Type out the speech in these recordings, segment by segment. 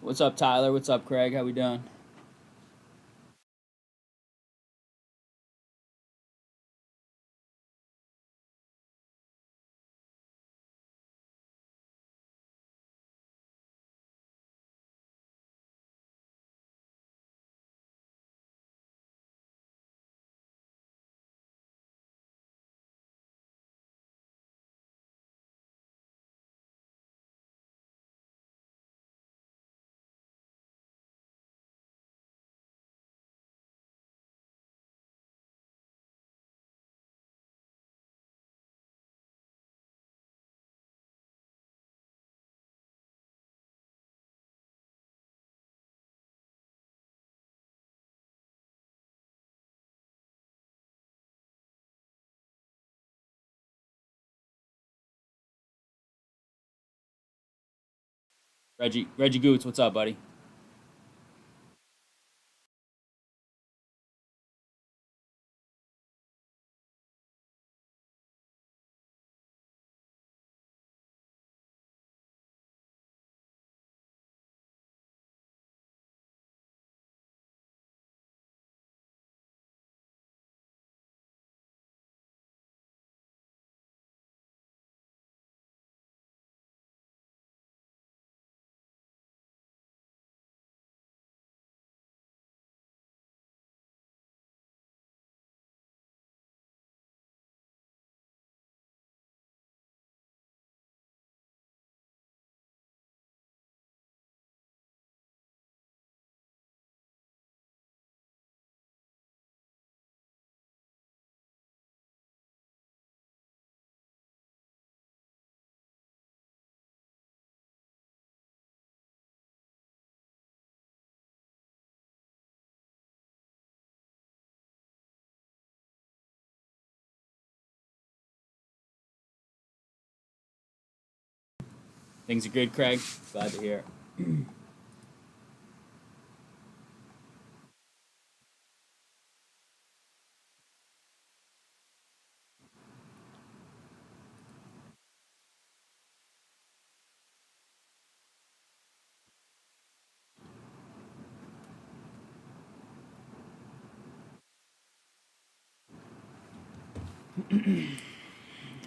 What's up, Tyler? What's up, Craig? How we doing? Reggie Goots, what's up, buddy? Things are good, Craig. Glad to hear.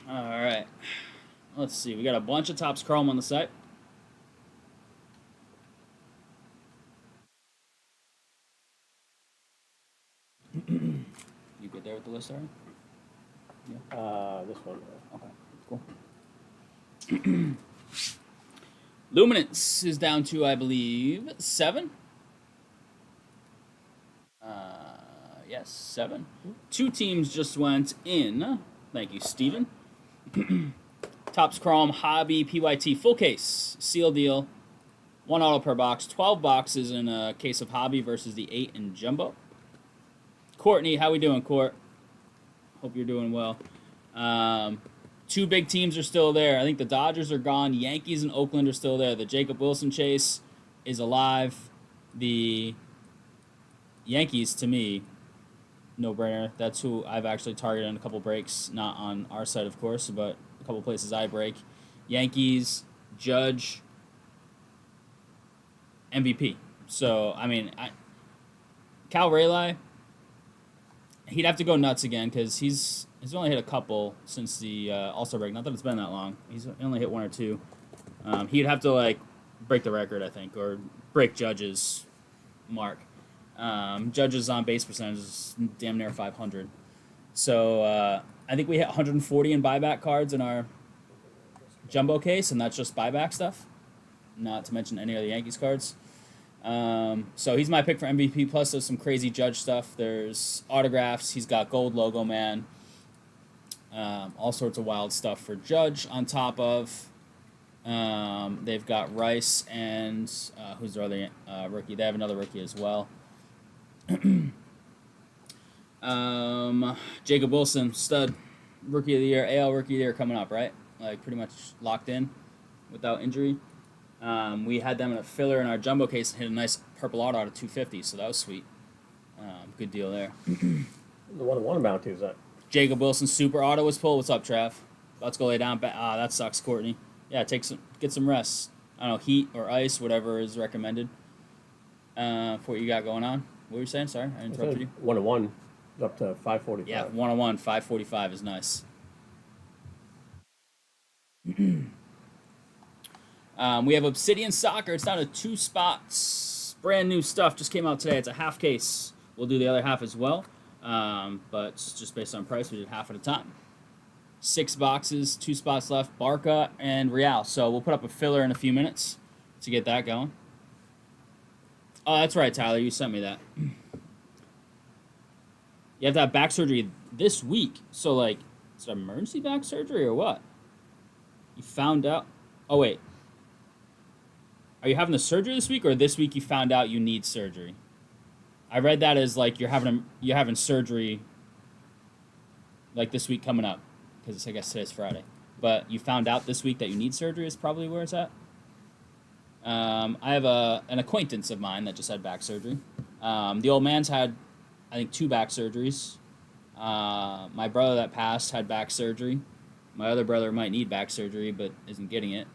All right. Let's see. We got a bunch of Topps Chrome on the site. You good there with the list already? This one. Okay, cool. Luminance is down to, I believe, 7. Yes, 7. 2 teams just went in. Thank you, Steven. Topps Chrome Hobby PYT full case seal deal. 1 auto per box. 12 boxes in a case of Hobby versus the 8 in Jumbo. Courtney, how we doing, Court? Hope you're doing well. 2 big teams are still there. I think the Dodgers are gone. Yankees and Oakland are still there. The Jacob Wilson chase is alive. The Yankees, to me, no-brainer. That's who I've actually targeted on a couple breaks. Not on our site, of course, but a couple places I break. Yankees, Judge, MVP. So, I mean, Cal Raleigh, he'd have to go nuts again because he's only hit a couple since the All-Star break. Not that it's been that long. He's only hit 1 or 2. He'd have to, like, break the record, I think, or break Judge's mark. Judge's on base percentage is damn near 500. So I think we hit 140 in buyback cards in our Jumbo case, and that's just buyback stuff, not to mention any of the Yankees cards. So he's my pick for MVP. Plus, there's some crazy Judge stuff. There's autographs. He's got gold logo man. All sorts of wild stuff for Judge. On top of, they've got Rice and who's their other rookie? They have another rookie as well. Jacob Wilson, stud, rookie of the year, AL rookie of the year coming up, right? Like pretty much locked in without injury. We had them in a filler in our Jumbo case and hit a nice purple auto out of 250, so that was sweet. Good deal there. The one amount is that. Jacob Wilson super auto was pulled. What's up, Trav? Let's go lay down. That sucks, Courtney. Yeah, get some rest. I don't know, heat or ice, whatever is recommended for what you got going on. What were you saying? Sorry, I interrupted you. 1-1 is up to 545. Yeah, 101, 545 is nice. We have Obsidian Soccer. It's down to 2 spots. Brand new stuff. Just came out today. It's a half case. We'll do the other half as well. But it's just based on price, we did half at a time. 6 boxes, 2 spots left. Barca and Real. So we'll put up a filler in a few minutes to get that going. Oh, that's right, Tyler. You sent me that. You have to have back surgery this week. So, like, is it emergency back surgery or what? You found out. Oh, wait. Are you having the surgery this week, or this week you found out you need surgery? I read that as, like, you're having surgery, like, this week coming up. Because I guess today's Friday. But you found out this week that you need surgery is probably where it's at. I have an acquaintance of mine that just had back surgery. The old man's had, I think, 2 back surgeries. My brother that passed had back surgery. My other brother might need back surgery, but isn't getting it.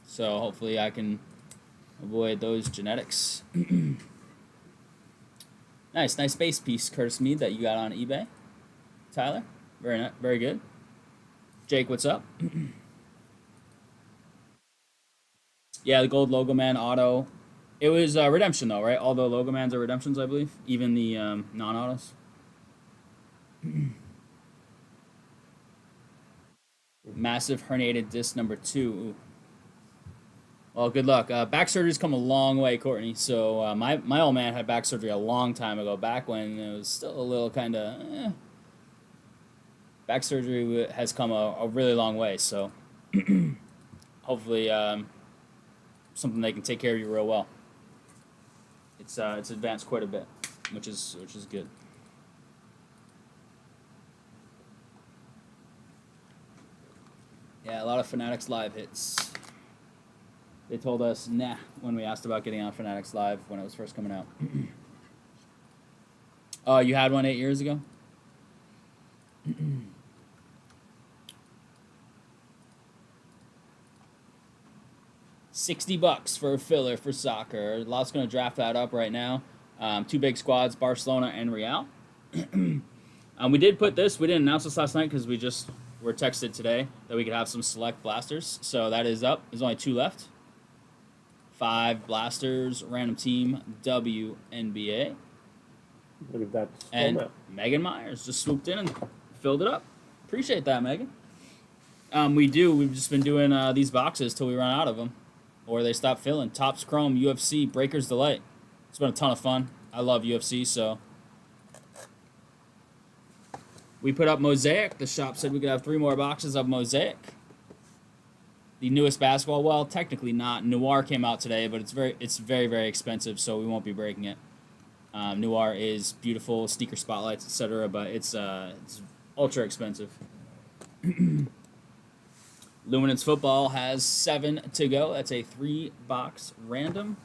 So hopefully I can avoid those genetics. Nice base piece, Curtis Mead, that you got on eBay. Tyler, very good. Jake, what's up? Yeah, the gold Logo Man auto. It was redemption though, right? All the Logo Mans are redemptions, I believe. Even the non-autos. Massive herniated disc number 2. Ooh. Well, good luck. Back surgery's come a long way, Courtney. So my old man had back surgery a long time ago, back when it was still a little kind of. Back surgery has come a really long way. So hopefully something they can take care of you real well. It's advanced quite a bit, which is good. Yeah, a lot of Fanatics Live hits. They told us nah when we asked about getting on Fanatics Live when it was first coming out. Oh, you had one 8 years ago? $60 for a filler for soccer. Lot's going to draft that up right now. 2 big squads, Barcelona and Real. We did put this. We didn't announce this last night because we just were texted today that we could have some select blasters. So that is up. There's only 2 left. 5 blasters, random team, WNBA. Look at that. And Megan Myers just swooped in and filled it up. Appreciate that, Megan. We've just been doing these boxes till we run out of them. Or they stop filling. Topps Chrome, UFC, Breaker's Delight. It's been a ton of fun. I love UFC, so. We put up Mosaic. The shop said we could have 3 more boxes of Mosaic. The newest basketball, well, technically not. Noir came out today, but it's very, very expensive, so we won't be breaking it. Noir is beautiful, sneaker spotlights, etc., but it's ultra expensive. Luminance Football has 7 to go. That's a 3-box random.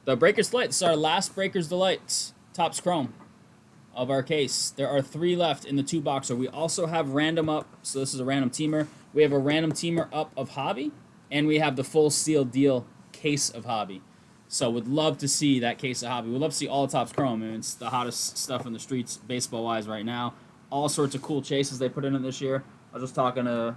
The Breaker's Delight. This is our last Breaker's Delight. Topps Chrome of our case. There are 3 left in the 2-boxer. We also have random up. So this is a random teamer. We have a random teamer up of Hobby. And we have the full seal deal case of Hobby. So would love to see that case of Hobby. We'd love to see all the Topps Chrome. I mean, it's the hottest stuff in the streets baseball-wise right now. All sorts of cool chases they put in it this year. I was just talking to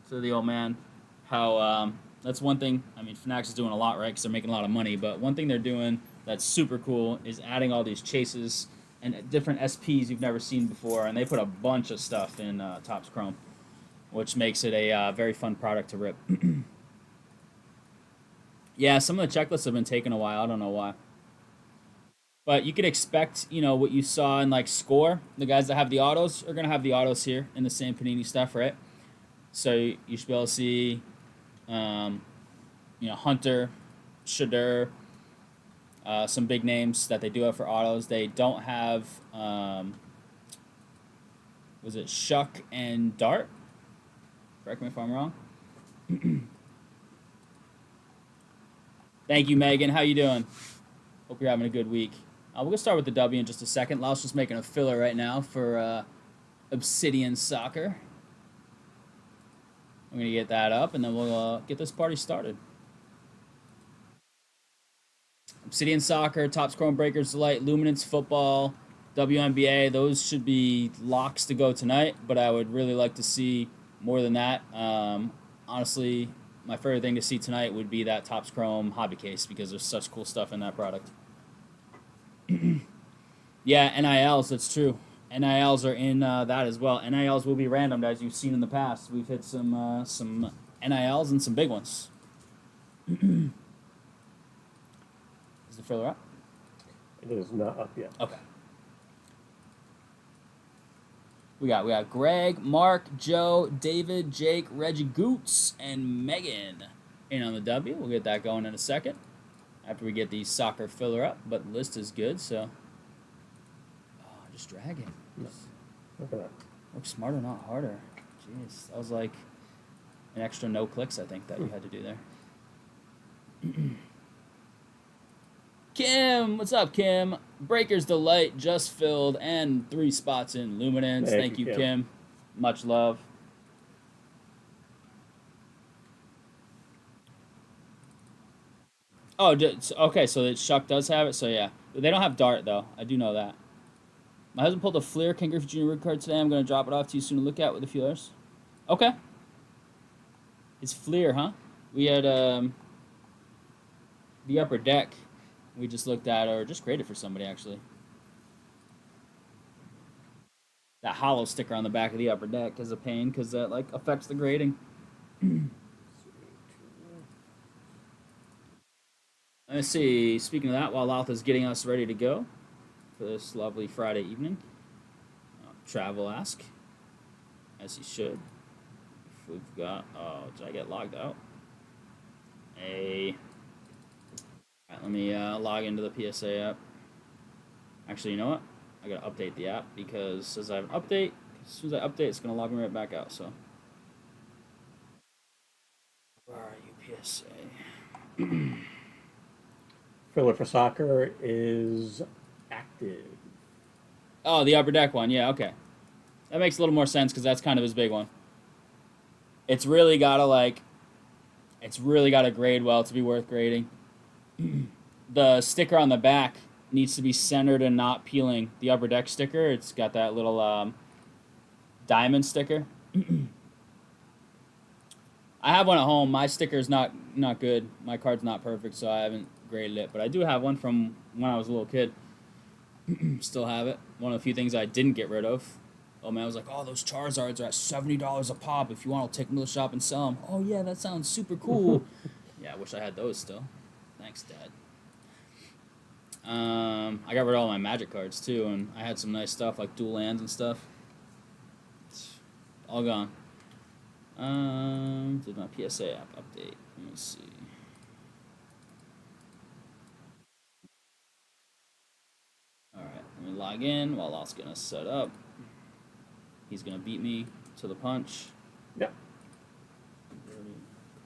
the old man how that's one thing. I mean, Fanatics is doing a lot, right, because they're making a lot of money. But one thing they're doing that's super cool is adding all these chases and different SPs you've never seen before. And they put a bunch of stuff in Topps Chrome, which makes it a very fun product to rip. Yeah, some of the checklists have been taking a while. I don't know why. But you could expect, what you saw in, like, Score. The guys that have the autos are going to have the autos here in the same Panini stuff, right? So you should be able to see, Hunter, Shadur, some big names that they do have for autos. They don't have, was it Shuck and Dart? Correct me if I'm wrong. Thank you, Megan. How you doing? Hope you're having a good week. We're going to start with the W in just a second. Laos just making a filler right now for Obsidian Soccer. We're going to get that up, and then we'll get this party started. Obsidian Soccer, Topps Chrome Breakers Delight, Luminance Football, WNBA. Those should be locks to go tonight, but I would really like to see more than that. Honestly, my favorite thing to see tonight would be that Topps Chrome hobby case because there's such cool stuff in that product. Yeah, NILs, that's true. NILs are in that as well. NILs will be randomed, as you've seen in the past. We've hit some NILs and some big ones. Is the filler up? It is not up yet. Okay. We got Greg, Mark, Joe, David, Jake, Reggie Goots, and Megan in on the W. We'll get that going in a second after we get the soccer filler up, but the list is good, so. Oh, just dragging. Look at that. Work smarter, not harder. Jeez, that was like an extra no clicks, I think, that you had to do there. Kim, what's up, Kim? Breakers Delight just filled and 3 spots in Luminance. Thank you, Kim. Much love. Oh, okay, so that Shuck does have it, so yeah. They don't have Dart, though. I do know that. My husband pulled a Fleer King Griffey Jr. rig card today. I'm going to drop it off to you soon to look at with a few others. Okay. It's Fleer, huh? We had the upper deck we just looked at, or just graded for somebody, actually. That hollow sticker on the back of the upper deck is a pain because that, like, affects the grading. Let's see. Speaking of that, while Louth is getting us ready to go for this lovely Friday evening, travel ask, as he should. If we've got, oh, did I get logged out? Alright, let me log into the PSA app. Actually, you know what? I gotta update the app because as I have an update, as soon as I update, it's gonna log me right back out. So, where are you, PSA? Filler for soccer is active. Oh, the upper deck one. Yeah, okay. That makes a little more sense because that's kind of his big one. It's really gotta grade well to be worth grading. The sticker on the back needs to be centered and not peeling. The upper deck sticker, it's got that little diamond sticker. I have one at home. My sticker's not good. My card's not perfect, so I haven't graded it. But I do have one from when I was a little kid. Still have it. One of the few things I didn't get rid of. Oh man, I was like, oh, those Charizards are at $70 a pop. If you want, I'll take them to the shop and sell them. Oh yeah, that sounds super cool. Yeah, I wish I had those still. Thanks, Dad. I got rid of all my Magic cards too, and I had some nice stuff like dual lands and stuff. It's all gone. Did my PSA app update? Let me see. All right, let me log in while Lot's gonna set up. He's gonna beat me to the punch. Yep.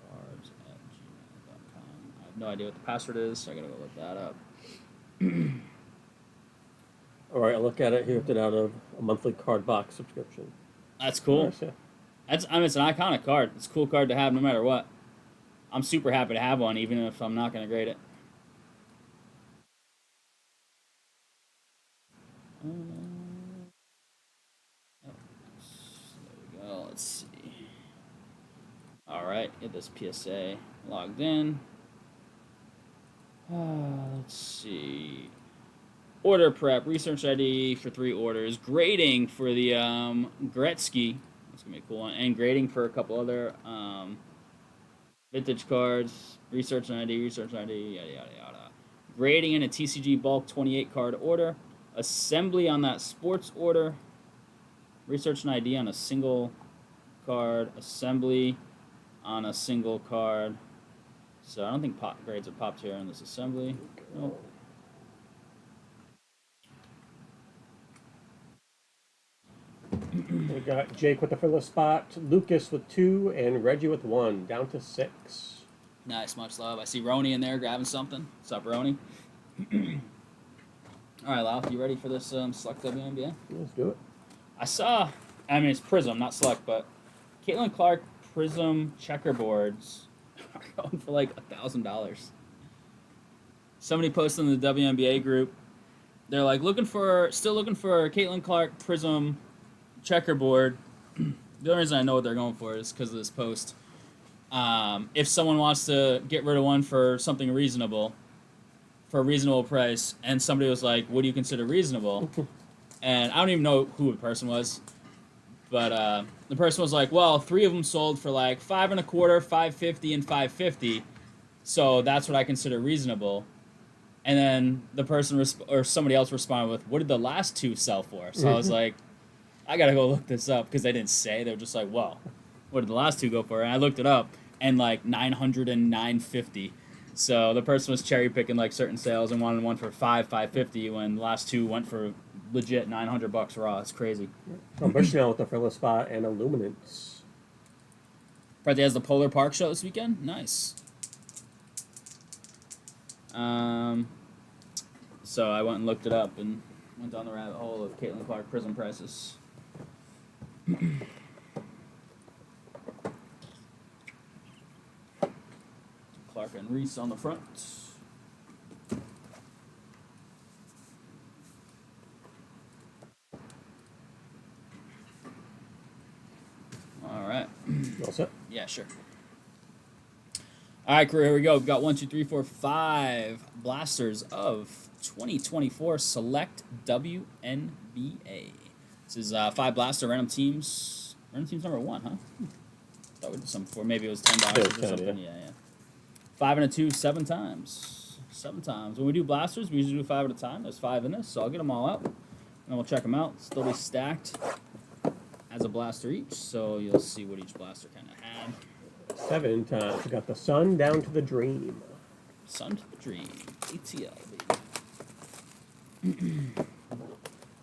Cards@gmail.com. I have no idea what the password is, so I gotta go look that up. All right, I look at it. He opted out of a monthly card box subscription. That's cool. Nice, yeah. It's an iconic card. It's a cool card to have no matter what. I'm super happy to have one, even if I'm not gonna grade it. There we go. Let's see. All right, get this PSA logged in. Let's see. Order prep, research ID for 3 orders, grading for the Gretzky. That's gonna be a cool one, and grading for a couple other vintage cards. Research ID, yada yada yada. Grading in a TCG bulk 28 card order. Assembly on that sports order. Research and ID on a single card. Assembly on a single card. So I don't think grades are popped here in this assembly. Nope. We got Jake with the filler spot, Lucas with 2, and Reggie with 1, down to 6. Nice, much love. I see Rhony in there grabbing something. What's up, Rhony? All right, Lau, you ready for this Select WNBA? Let's do it. I mean, it's Prism, not Select, but Caitlin Clark Prism checkerboards are going for like $1,000. Somebody posted in the WNBA group. They're like still looking for Caitlin Clark Prism checkerboard. The only reason I know what they're going for is because of this post. If someone wants to get rid of one for something reasonable, for a reasonable price, and somebody was like, "What do you consider reasonable?" And I don't even know who the person was, but the person was like, "Well, 3 of them sold for like $5.25, $5.50, and $5.50, so that's what I consider reasonable." And then the person or somebody else responded with, "What did the last 2 sell for?" So I was like, I gotta go look this up because they didn't say. They were just like, "Well, what did the last 2 go for?" And I looked it up, and like 900 and 950. So the person was cherry picking like certain sales and wanted one for $5.50 when the last 2 went for legit $900 raw. It's crazy. Bushnell with the filler spot and Illuminance. Friday has the Polar Park show this weekend. Nice. So I went and looked it up and went down the rabbit hole of Caitlin Clark Prism prices. Clark and Reese on the front. All right. All set? Yeah, sure. All right, crew, here we go. We've got 1, 2, 3, 4, 5 blasters of 2024 Select WNBA. This is 5 blaster random teams. Random teams number 1, huh? Thought we did some before. Maybe it was $10 or something. Yeah. 5 and a 2, 7 times. 7 times. When we do blasters, we usually do 5 at a time. There's 5 in this, so I'll get them all out, and we'll check them out. Still be stacked as a blaster each, so you'll see what each blaster kind of had. 7 times. We got the Sun down to the Dream. Sun to the Dream. ATL, baby.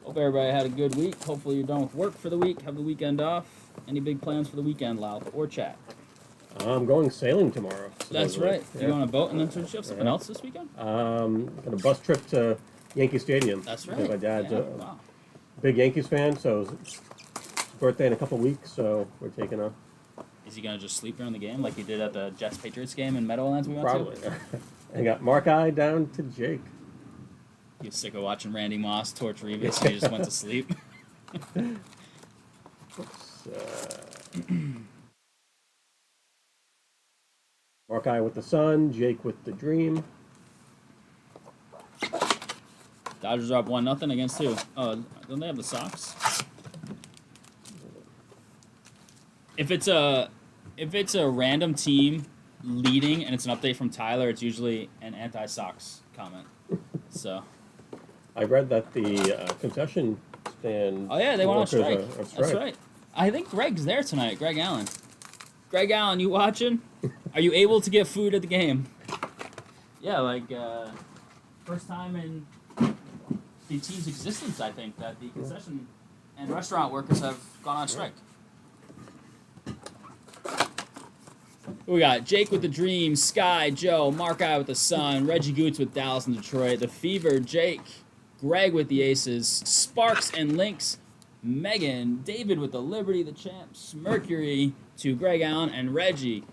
Hope everybody had a good week. Hopefully you're done with work for the week. Have the weekend off. Any big plans for the weekend, Louth or chat? I'm going sailing tomorrow. That's right. Yeah. You go on a boat and then switch up something else this weekend? Got a bus trip to Yankee Stadium. That's right. Because my dad's a Wow. big Yankees fan, so it's his birthday in a couple weeks, so we're taking a... Is he going to just sleep during the game like he did at the Jets-Patriots game in Meadowlands we went Probably. to? I got Mark I down to Jake. He was sick of watching Randy Moss torch Revis, so he just went to sleep. Mark I with the Sun, Jake with the Dream. Dodgers are up 1-0 against who? Oh, don't they have the Sox? If it's a random team leading and it's an update from Tyler, it's usually an anti-Sox comment. So. I read that the concession stand. Oh yeah, they went on strike. On strike. That's right. I think Greg's there tonight. Greg Allen. Greg Allen, you watching? Are you able to get food at the game? Yeah, like first time in the team's existence, I think, that the concession and restaurant workers have gone on strike. We got Jake with the Dream, Sky, Joe, Mark I with the Sun, Reggie Goots with Dallas and Detroit, The Fever, Jake, Greg with the Aces, Sparks and Lynx, Megan, David with the Liberty, the Champs, Mercury to Greg Allen, and Reggie.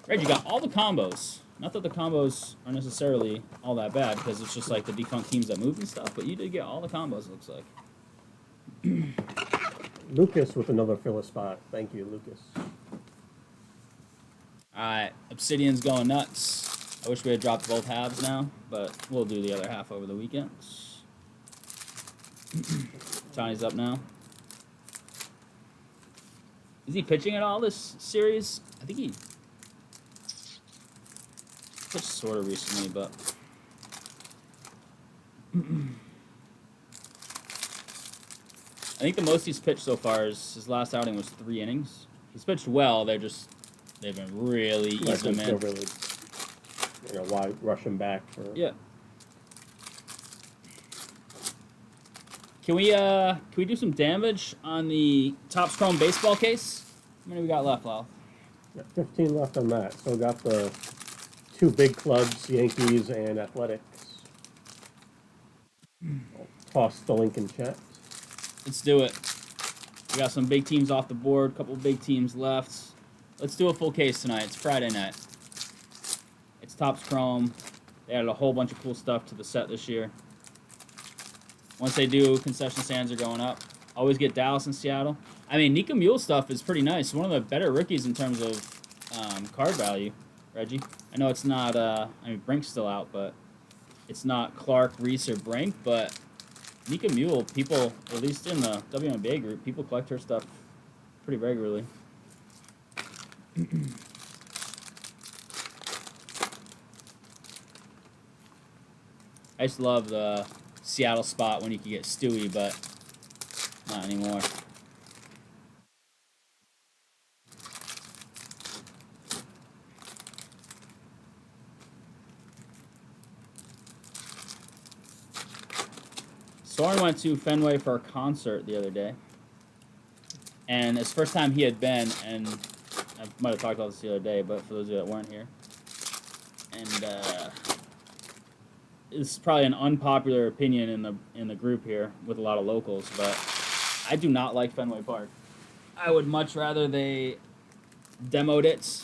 Reggie got all the combos. Not that the combos are necessarily all that bad, because it's just like the defunct teams that move and stuff, but you did get all the combos, it looks like. Lucas with another filler spot. Thank you, Lucas. Alright, Obsidian's going nuts. I wish we had dropped both halves now, but we'll do the other half over the weekend. Johnny's up now. Is he pitching at all this series? I think he pitched sort of recently, but... I think the most he's pitched so far is his last outing was 3 innings. He's pitched well, they've been really easing him in. Really, why rush him back for? Yeah. Can we do some damage on the Topps Chrome baseball case? How many we got left, Lal? Got 15 left on that. So got the 2 big clubs, Yankees and Athletics. I'll toss the link in chat. Let's do it. We got some big teams off the board, couple big teams left. Let's do a full case tonight. It's Friday night. It's Topps Chrome. They added a whole bunch of cool stuff to the set this year. Once they do, concession stands are going up. Always get Dallas and Seattle. I mean, Nika Mule stuff is pretty nice. One of the better rookies in terms of card value, Reggie. I know it's not, I mean, Brink's still out, but it's not Clark, Reese, or Brink, but Nika Mule, people, at least in the WNBA group, people collect her stuff pretty regularly. I used to love the Seattle spot when you could get Stewie, but not anymore. Soren went to Fenway for a concert the other day, and it's the first time he had been, and I might have talked about this the other day, but for those of you that weren't here, and it's probably an unpopular opinion in the group here with a lot of locals, but I do not like Fenway Park. I would much rather they demoed it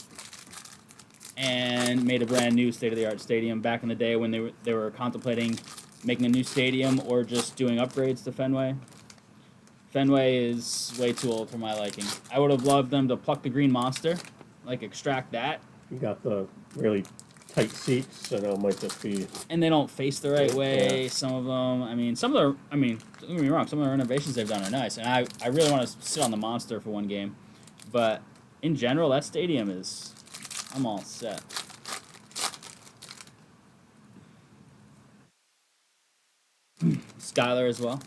and made a brand new state-of-the-art stadium back in the day when they were contemplating making a new stadium or just doing upgrades to Fenway. Fenway is way too old for my liking. I would have loved them to pluck the green monster, like extract that. You got the really tight seats, so it might just be. And they don't face the right way. Yeah. Some of them, I mean, some of the, I mean, don't get me wrong, some of the renovations they've done are nice, and I really want to sit on the monster for one game, but in general, that stadium is, I'm all set. Skylar as well.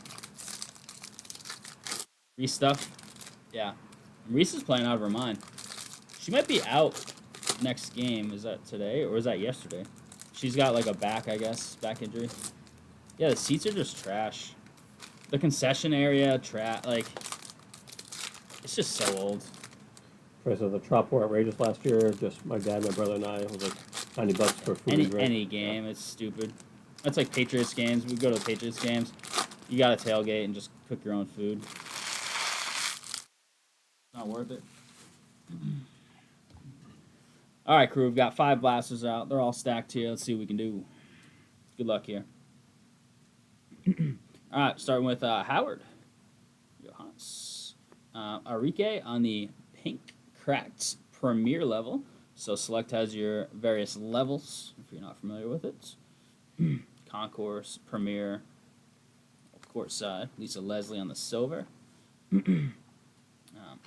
Reese stuff. Yeah. Reese is playing out of her mind. She might be out next game. Is that today or was that yesterday? She's got like a back, I guess, back injury. Yeah, the seats are just trash. The concession area, like, it's just so old. Price of the Trop were outrageous last year. Just my dad, my brother, and I. It was like $90 for food. Any game, it's stupid. That's like Patriots games. We go to the Patriots games. You got to tailgate and just cook your own food. Not worth it. All right, crew. We've got 5 blasters out. They're all stacked here. Let's see what we can do. Good luck here. All right, starting with Howard. Johannes. Arike on the pink cracked premier level. So select has your various levels if you're not familiar with it. Concourse, Premier, courtside. Lisa Leslie on the silver.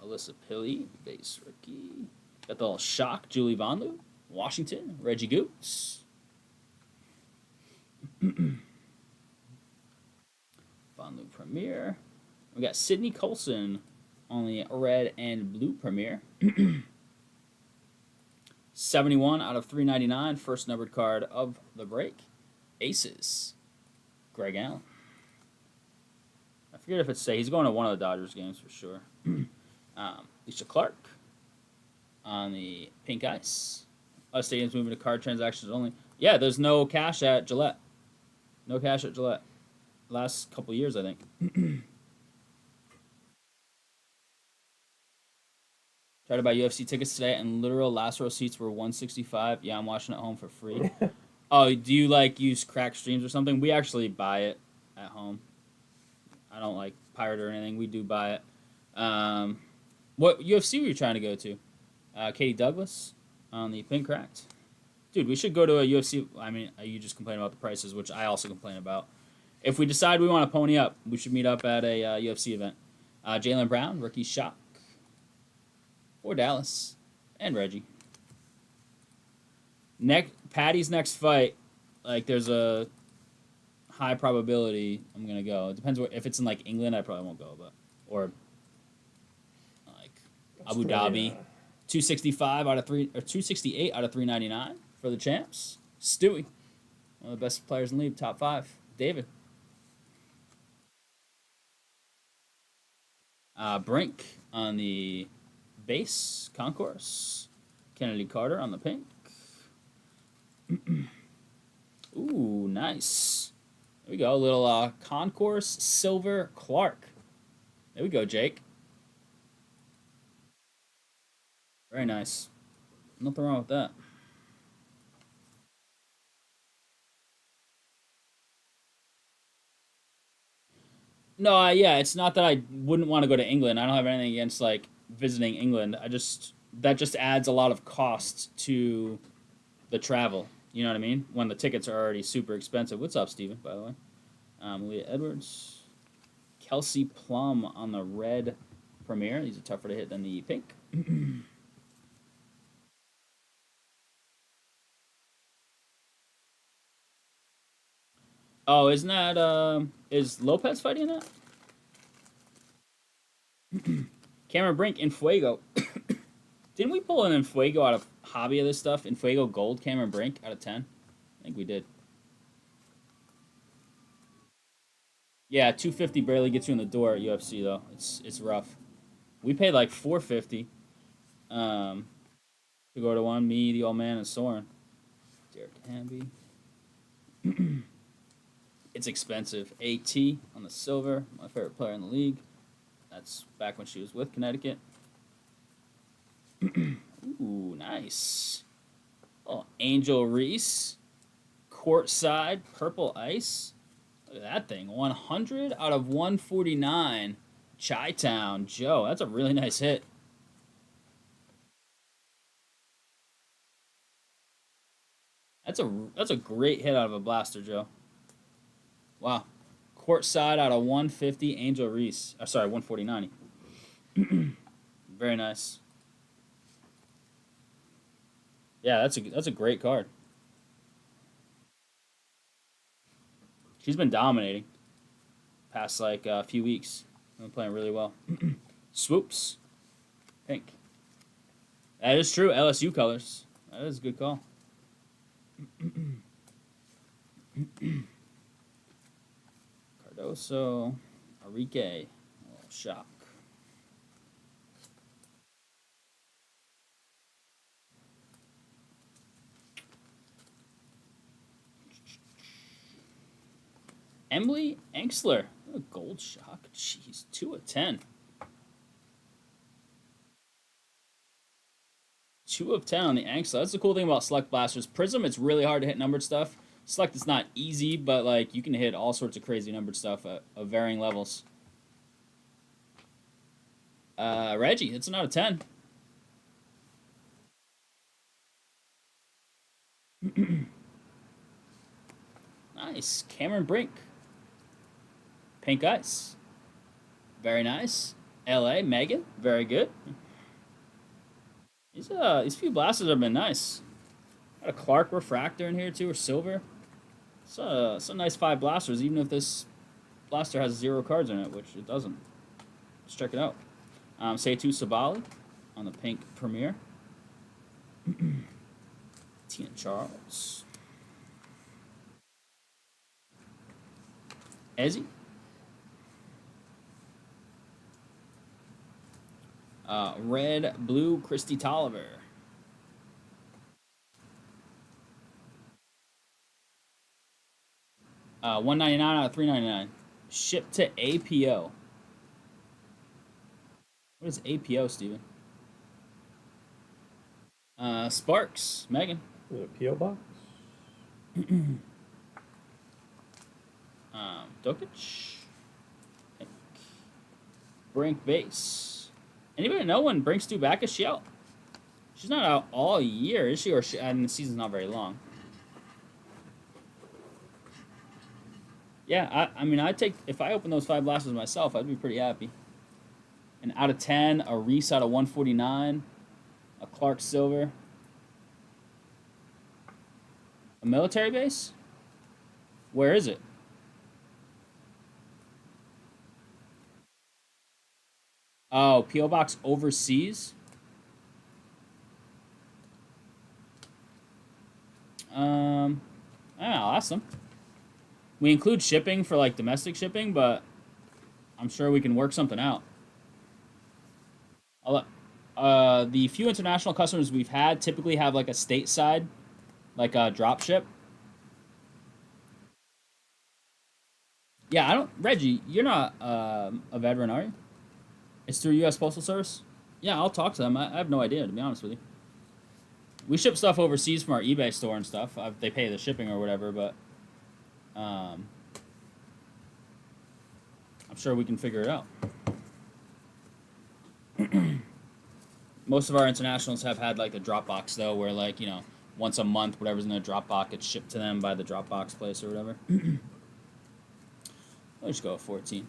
Alyssa Pilley, base rookie. Got the little shock, Julie Vonloo, Washington, Reggie Goots. Vonloo Premier. We got Sydney Colson on the red and blue Premier. 71 out of 399, first numbered card of the break. Aces, Greg Allen. I forget if it's he's going to one of the Dodgers games for sure. Lisa Clark on the pink ice. Us stadiums moving to card transactions only. Yeah, there's no cash at Gillette. No cash at Gillette. Last couple years, I think. Tried to buy UFC tickets today, and literal last row seats were $165. Yeah, I'm watching at home for free. Oh, do you like use crack streams or something? We actually buy it at home. I don't like pirate or anything. We do buy it. What UFC were you trying to go to? Katie Douglas on the pink cracked. Dude, we should go to a UFC. I mean, you just complain about the prices, which I also complain about. If we decide we want to pony up, we should meet up at a UFC event. Jaylen Brown, rookie shock for Dallas, and Reggie. Patty's next fight, like there's a high probability I'm gonna go. It depends if it's in like England, I probably won't go, but or like Abu Dhabi, 265 out of 268 out of 399 for the champs. Stewie, one of the best players in the league, top 5. David. Brink on the base concourse. Kennedy Carter on the pink. Ooh, nice. There we go. A little concourse silver Clark. There we go, Jake. Very nice. Nothing wrong with that. No, yeah, it's not that I wouldn't want to go to England. I don't have anything against like visiting England. I just that just adds a lot of cost to the travel. You know what I mean? When the tickets are already super expensive. What's up, Steven, by the way? Leah Edwards. Kelsey Plum on the red Premier. These are tougher to hit than the pink. Oh, isn't that is Lopez fighting that? Cameron Brink in Fuego. Didn't we pull an Infuego out of hobby of this stuff? Infuego Gold Cameron Brink out of 10? I think we did. Yeah, 250 barely gets you in the door at UFC though. It's rough. We paid like 450 to go to one. Me, the old man, and Soren. Derek Hamby. It's expensive. AT on the silver. My favorite player in the league. That's back when she was with Connecticut. Ooh, nice. Oh, Angel Reese. Courtside, purple ice. Look at that thing. 100 out of 149. Chi-Town. Joe, that's a really nice hit. That's a great hit out of a blaster, Joe. Wow. Courtside out of 150, Angel Reese. Sorry, 149. Very nice. Yeah, that's a great card. She's been dominating past like a few weeks. Been playing really well. Swoops, pink. That is true. LSU colors. That is a good call. Cardoso, Enrique, oh, shock. Emily Enxler, a gold shock. Jeez, 2 of 10. 2 of 10 on the Enxler. That's the cool thing about Select Blasters. Prism, it's really hard to hit numbered stuff. Select, it's not easy, but like you can hit all sorts of crazy numbered stuff at varying levels. Reggie, it's an out of 10. Nice. Cameron Brink. Pink Ice. Very nice. LA, Megan. Very good. These few blasters have been nice. Got a Clark Refractor in here too, or silver. Some nice 5 blasters, even if this blaster has 0 cards in it, which it doesn't. Let's check it out. Seitu Sabali on the pink Premier. Tina Charles. Ezzy. Red, blue, Christy Tolliver. $199 out of $399. Shipped to APO. What is APO, Steven? Sparks, Megan. Is it a P.O. box? Dokic. Brink base. Anybody know when Brink's due back? Is she out? She's not out all year, is she? Or I mean, the season's not very long. Yeah, I mean, I'd take if I open those 5 blasters myself, I'd be pretty happy. An out of 10, a Reese out of 149, a Clark Silver, a military base. Where is it? Oh, PO box overseas. I'll ask them. We include shipping for like domestic shipping, but I'm sure we can work something out. The few international customers we've had typically have like a stateside, like a drop ship. Yeah, I don't. Reggie, you're not a veteran, are you? It's through U.S. Postal Service. Yeah, I'll talk to them. I have no idea, to be honest with you. We ship stuff overseas from our eBay store and stuff. They pay the shipping or whatever, but um, I'm sure we can figure it out. Most of our internationals have had like the Dropbox though, where like once a month, whatever's in the Dropbox gets shipped to them by the Dropbox place or whatever. I'll just go with 14.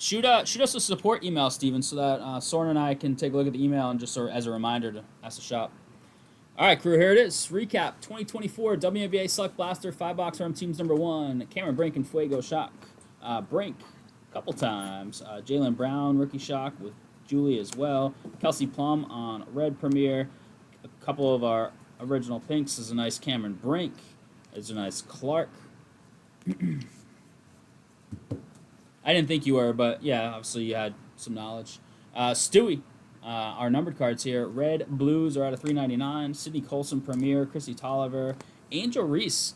Shoot us a support email, Steven, so that Soren and I can take a look at the email and just sort of as a reminder to ask the shop. All right, crew, here it is. Recap 2024 WNBA Select Blaster 5-box RM teams number 1. Cameron Brink and Fuego Shock. Brink, a couple times. Jaylen Brown, rookie shock with Julie as well. Kelsey Plum on Red Premier. A couple of our original pinks. This is a nice Cameron Brink. There's a nice Clark. I didn't think you were, but yeah, obviously you had some knowledge. Stewie, our numbered cards here. Red Blues are out of 399. Sydney Colson Premier, Chrissy Tolliver, Angel Reese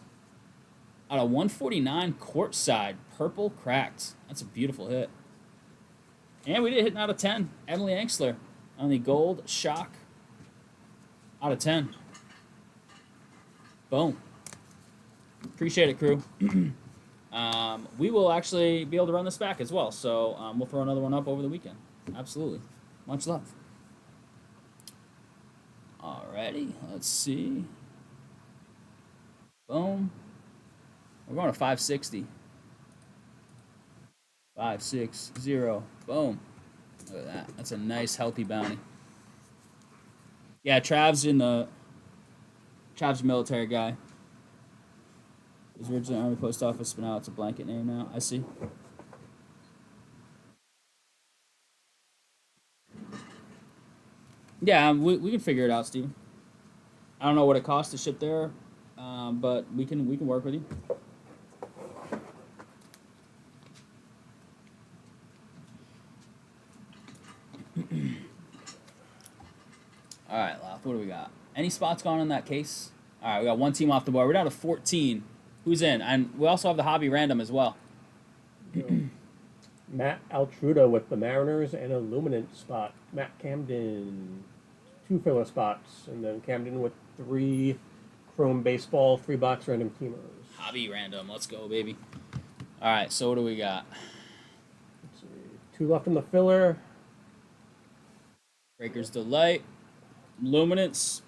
out of 149 courtside, purple cracked. That's a beautiful hit. And we did hit an out of 10. Emily Angsler on the gold shock out of 10. Boom. Appreciate it, crew. We will actually be able to run this back as well, so we'll throw another one up over the weekend. Absolutely. Much love. Alrighty, let's see. Boom. We're going to 560. 560. Boom. Look at that. That's a nice, healthy bounty. Yeah, Trav's a military guy. His original Army Post Office, but now it's a blanket name now. I see. Yeah, we can figure it out, Steven. I don't know what it costs to ship there, but we can work with you. All right, Loft, what do we got? Any spots gone in that case? All right, we got one team off the board. We're down to 14. Who's in? And we also have the hobby random as well. Matt Altruda with the Mariners and a Luminant spot. Matt Camden, 2 filler spots. And then Camden with 3 Chrome Baseball, 3-box random teamers. Hobby random. Let's go, baby. All right, so what do we got? Let's see. 2 left in the filler. Breaker's Delight. Luminance.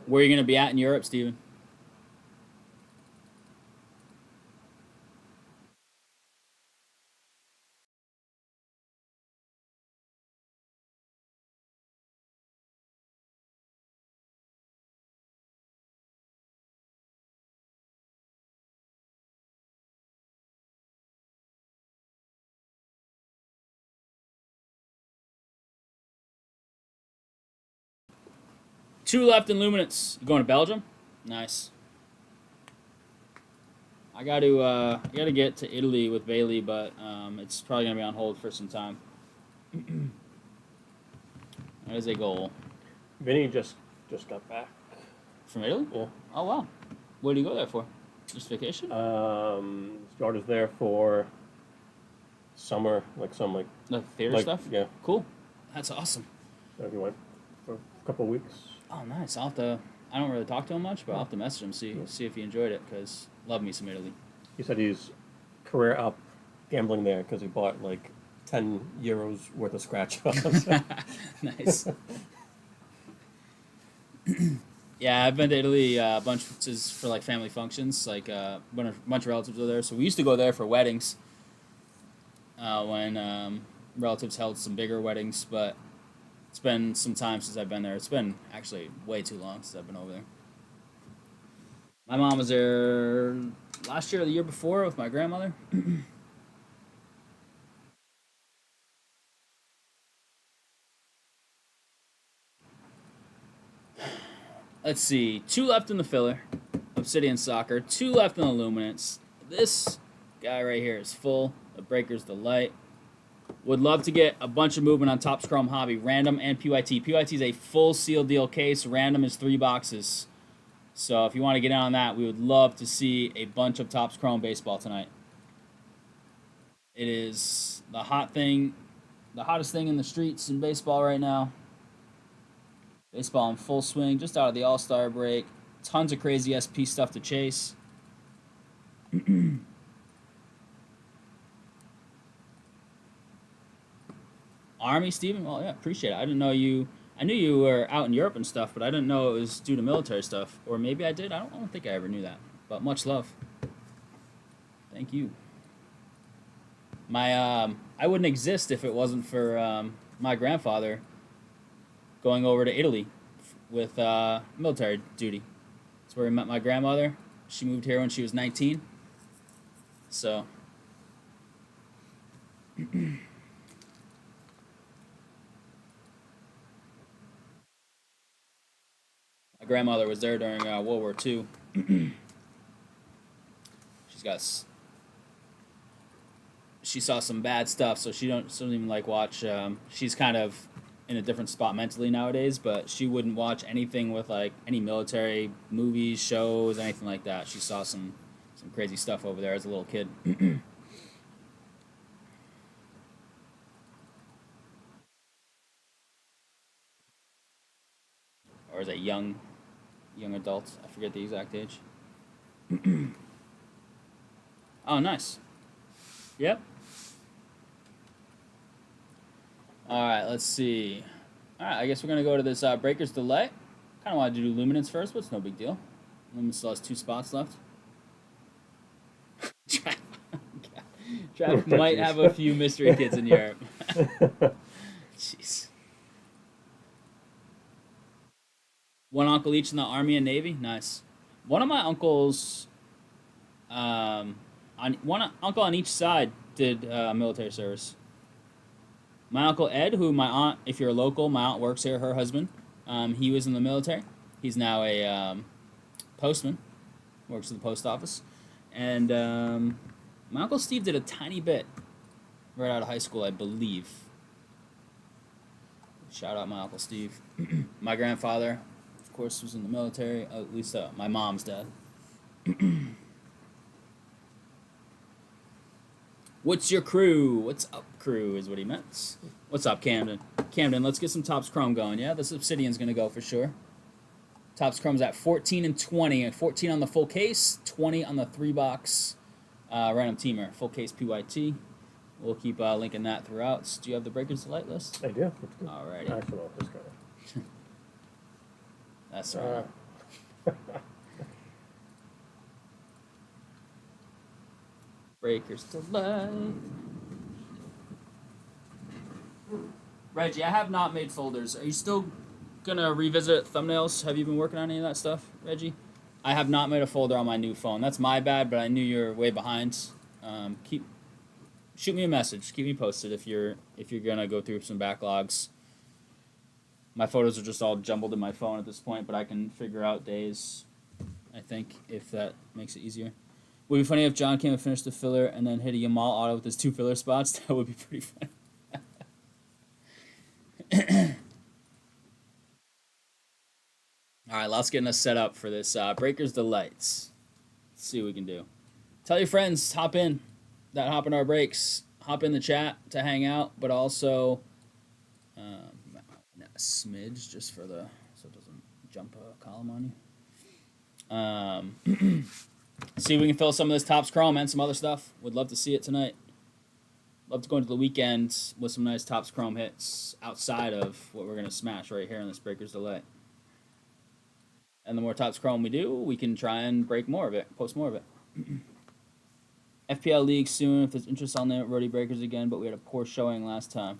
Where are you going to be at in Europe, Steven? Two left in Luminance. You going to Belgium? Nice. I got to get to Italy with Bailey, but it's probably gonna be on hold for some time. That is a goal. Vinny just got back From Italy? Yeah. Oh wow. What did you go there for? Just vacation? His daughter's there for summer, like The theater stuff? Yeah. Cool. That's awesome. So he went for a couple of weeks. Oh nice. I don't really talk to him much, but I'll have to message him see if he enjoyed it because love me some Italy. He said he's career up gambling there because he bought like 10 euros worth of scratch offs. Nice. Yeah, I've been to Italy a bunch for like family functions. Like a bunch of relatives are there, so we used to go there for weddings. When relatives held some bigger weddings, but it's been some time since I've been there. It's been actually way too long since I've been over there. My mom was there last year or the year before with my grandmother. Let's see. 2 left in the filler. Obsidian Soccer. 2 left in the Luminance. This guy right here is full. The Breaker's Delight. Would love to get a bunch of movement on Topps Chrome Hobby, random and PYT. PYT is a full seal deal case. Random is 3 boxes. So if you want to get in on that, we would love to see a bunch of Topps Chrome baseball tonight. It is the hot thing, the hottest thing in the streets in baseball right now. Baseball in full swing, just out of the All-Star break. Tons of crazy SP stuff to chase. Army, Steven? Well, yeah, appreciate it. I didn't know you. I knew you were out in Europe and stuff, but I didn't know it was due to military stuff. Or maybe I did. I don't think I ever knew that. But much love. Thank you. I wouldn't exist if it wasn't for my grandfather going over to Italy with military duty. That's where he met my grandmother. She moved here when she was 19. So. My grandmother was there during World War II. She saw some bad stuff, so she don't even like watch. She's kind of in a different spot mentally nowadays, but she wouldn't watch anything with like any military movies, shows, anything like that. She saw some crazy stuff over there as a little kid. Or as a young adult. I forget the exact age. Oh, nice. Yep. All right, let's see. All right, I guess we're going to go to this Breaker's Delay. Kind of wanted to do Luminance first, but it's no big deal. Luminance still has 2 spots left. Trav might have a few mystery kids in Europe. Jeez. One uncle each in the Army and Navy? Nice. One of my uncles, one uncle on each side did military service. My Uncle Ed, who my aunt, if you're local, my aunt works here, her husband, he was in the military. He's now a postman, works at the post office. And my Uncle Steve did a tiny bit right out of high school, I believe. Shout out my Uncle Steve. My grandfather, of course, was in the military, at least my mom's dad. What's your crew? What's up, crew, is what he meant. What's up, Camden? Camden, let's get some Topps Chrome going, yeah? This Obsidian's going to go for sure. Topps Chrome's at 14 and 20. 14 on the full case, 20 on the 3-box random teamer. Full case PYT. We'll keep linking that throughout. Do you have the Breakers Delight list? I do. That's good. Alrighty. Actually, I'll just go. That's right. Breakers Delight. Reggie, I have not made folders. Are you still gonna revisit thumbnails? Have you been working on any of that stuff, Reggie? I have not made a folder on my new phone. That's my bad, but I knew you were way behind. Shoot me a message. Keep me posted if you're gonna go through some backlogs. My photos are just all jumbled in my phone at this point, but I can figure out days, I think, if that makes it easier. Would be funny if John came and finished the filler and then hit a Yamal auto with his 2 filler spots. That would be pretty funny. All right, let's get us set up for this Breakers Delights. Let's see what we can do. Tell your friends, hop in our breaks. Hop in the chat to hang out, but also a smidge just for so it doesn't jump a column on you. See if we can fill some of this Topps Chrome and some other stuff. Would love to see it tonight. Love to go into the weekend with some nice Topps Chrome hits outside of what we're going to smash right here in this Breakers Delay. And the more Topps Chrome we do, we can try and break more of it, post more of it. FPL League soon. If there's interest on the Rhody Breakers again, but we had a poor showing last time.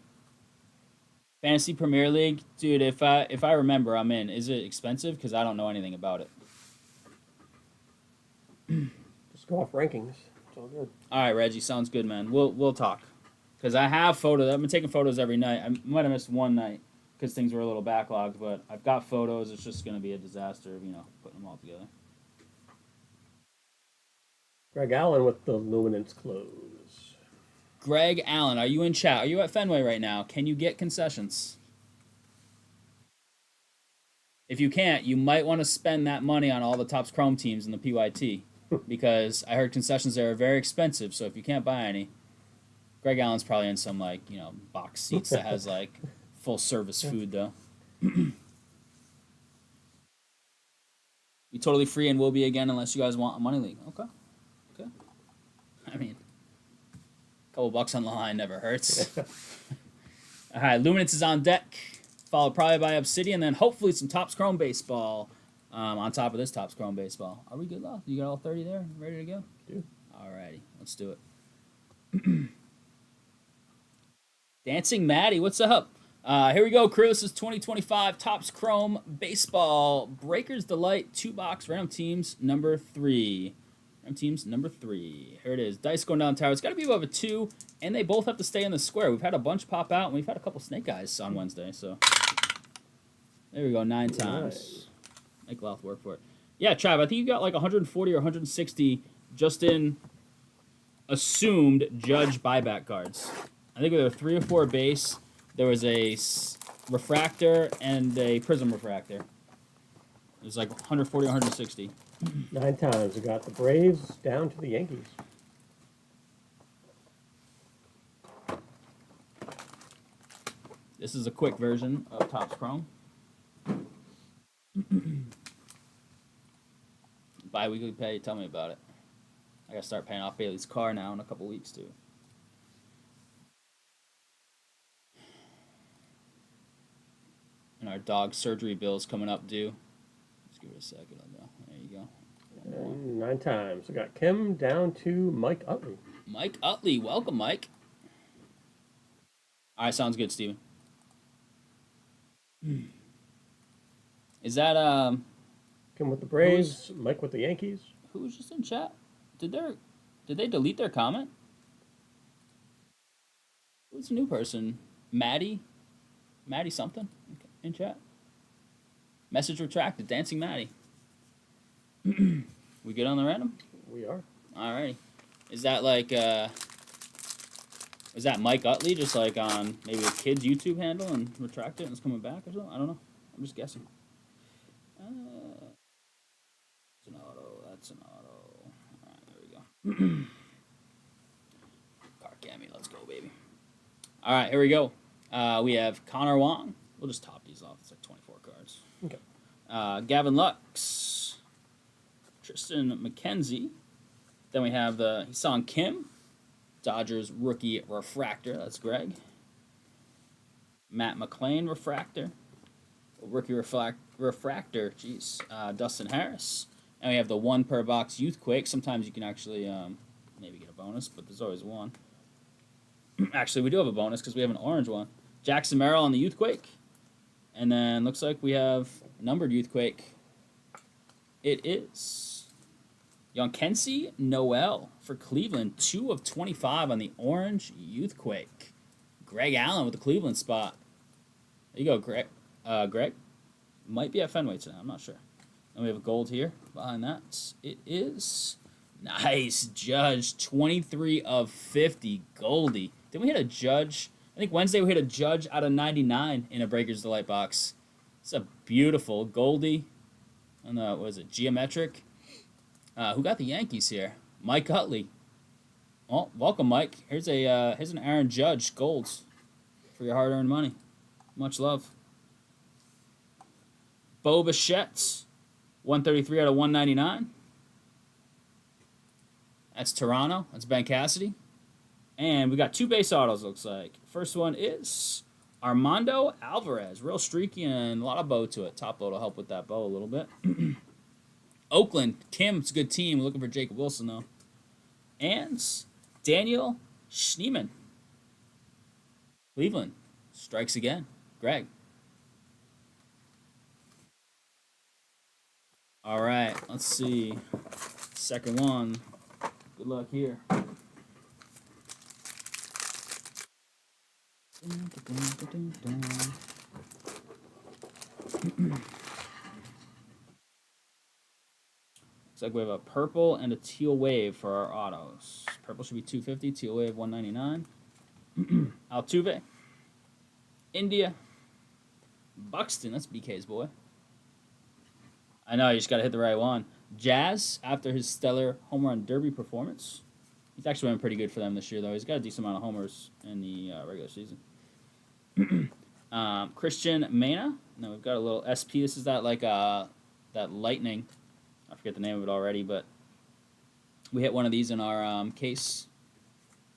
Fantasy Premier League, dude. If I remember, I'm in. Is it expensive? Because I don't know anything about it. Just go off rankings. It's all good. All right, Reggie. Sounds good, man. We'll talk. Because I have photos. I've been taking photos every night. I might have missed one night because things were a little backlogged, but I've got photos. It's just going to be a disaster, putting them all together. Greg Allen with the Luminance close. Greg Allen, are you in chat? Are you at Fenway right now? Can you get concessions? If you can't, you might want to spend that money on all the Topps Chrome teams in the PYT because I heard concessions there are very expensive. So if you can't buy any, Greg Allen's probably in some box seats that has full service food though. Be totally free and will be again unless you guys want a money league. Okay. I mean, a couple bucks on the line never hurts. All right, Luminance is on deck, followed probably by Obsidian, then hopefully some Topps Chrome baseball on top of this Topps Chrome baseball. Are we good, Love? You got all 30 there? Ready to go? Dude. All righty, let's do it. Dancing Maddie, what's up? Here we go, crew. This is 2025 Topps Chrome Baseball Breakers Delight 2-box random teams number 3. Random teams number 3. Here it is. Dice going down tower. It's got to be above a 2, and they both have to stay in the square. We've had a bunch pop out, and we've had a couple snake eyes on Wednesday. So there we go, 9 times. Make Louth work for it. Yeah, Trav, I think you got like 140 or 160 just in assumed Judge buyback cards. I think there were 3 or 4 base. There was a refractor and a prism refractor. It was like 140 or 160. 9 times. We got the Braves down to the Yankees. This is a quick version of Topps Chrome. Bi-weekly pay, tell me about it. I gotta start paying off Bailey's car now in a couple weeks too. And our dog surgery bill's coming up due. Just give it a second. I'll go. There you go. And 9 times. We got Kim down to Mike Utley. Mike Utley, welcome, Mike. All right, sounds good, Steven. Is that Kim with the Braves, Mike with the Yankees. who was just in chat? Did they delete their comment? Who's the new person? Maddie something in chat. Message retracted. Dancing Maddie. We good on the random? We are. All right. Is that is that Mike Utley just like on maybe a kid's YouTube handle and retract it and it's coming back or something? I don't know. I'm just guessing. That's an auto. That's an auto. All right, there we go. Car Cammy, let's go, baby. All right, here we go. We have Connor Wong. We'll just top these off. It's like 24 cards. Okay. Gavin Lux. Tristan McKenzie. Then we have the Hisang Kim. Dodgers rookie refractor. That's Greg. Matt McClain refractor. Rookie refractor. Jeez. Dustin Harris. And we have the 1 per box Youthquake. Sometimes you can actually maybe get a bonus, but there's always one. Actually, we do have a bonus because we have an orange one. Jackson Merrill on the Youthquake. And then looks like we have numbered Youthquake. It is Yonkensi Noel for Cleveland. 2 of 25 on the orange Youthquake. Greg Allen with the Cleveland spot. There you go, Greg. Greg might be at Fenway tonight. I'm not sure. And we have a gold here behind that. It is nice. Judge, 23 of 50. Goldie. Didn't we hit a Judge? I think Wednesday we hit a Judge out of 99 in a Breakers Delight box. It's a beautiful Goldie. And what is it? Geometric. Who got the Yankees here? Mike Utley. Well, welcome, Mike. Here's an Aaron Judge Golds for your hard-earned money. Much love. Bo Bichette, 133 out of 199. That's Toronto. That's Ben Cassidy. And we got 2 base autos, looks like. First one is Armando Alvarez. Real streaky and a lot of bow to it. Top load will help with that bow a little bit. Oakland. Kim, it's a good team. We're looking for Jacob Wilson, though. And Daniel Schneemann. Cleveland. Strikes again. Greg. All right, let's see. Second one. Good luck here. Looks like we have a purple and a teal wave for our autos. Purple should be 250, teal wave 199. Altuve. India. Buxton, that's BK's boy. I know, you just got to hit the right one. Jazz, after his stellar home run derby performance. He's actually been pretty good for them this year, though. He's got a decent amount of homers in the regular season. Christian Mena. Now we've got a little SP. This is that that lightning. I forget the name of it already, but we hit one of these in our case.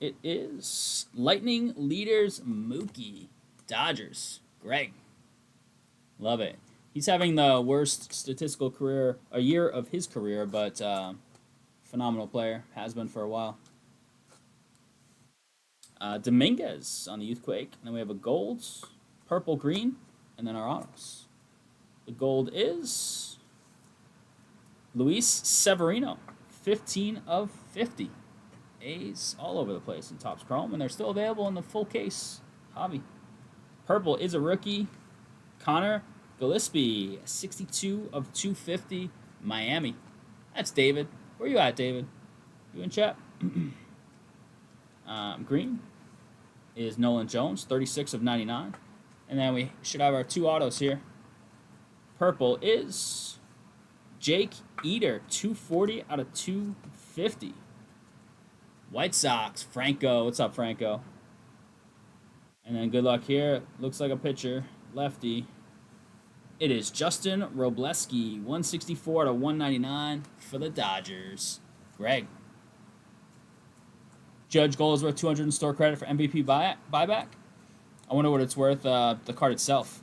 It is Lightning Leaders Mookie. Dodgers. Greg. Love it. He's having the worst statistical year of his career, but phenomenal player. Has been for a while. Dominguez on the Youthquake. And then we have a gold, purple, green, and then our autos. The gold is Luis Severino. 15 of 50. A's all over the place in Topps Chrome, and they're still available in the full case hobby. Purple is a rookie. Connor Gillespie, 62 of 250, Miami. That's David. Where you at, David? You in chat? Green is Nolan Jones, 36 of 99. And then we should have our two autos here. Purple is Jake Eater, 240 out of 250. White Sox, Franco. What's up, Franco? And then good luck here. Looks like a pitcher, lefty. It is Justin Robleski, 164 to 199 for the Dodgers. Greg. Judge Gold is worth 200 in store credit for MVP buyback. I wonder what it's worth, the card itself.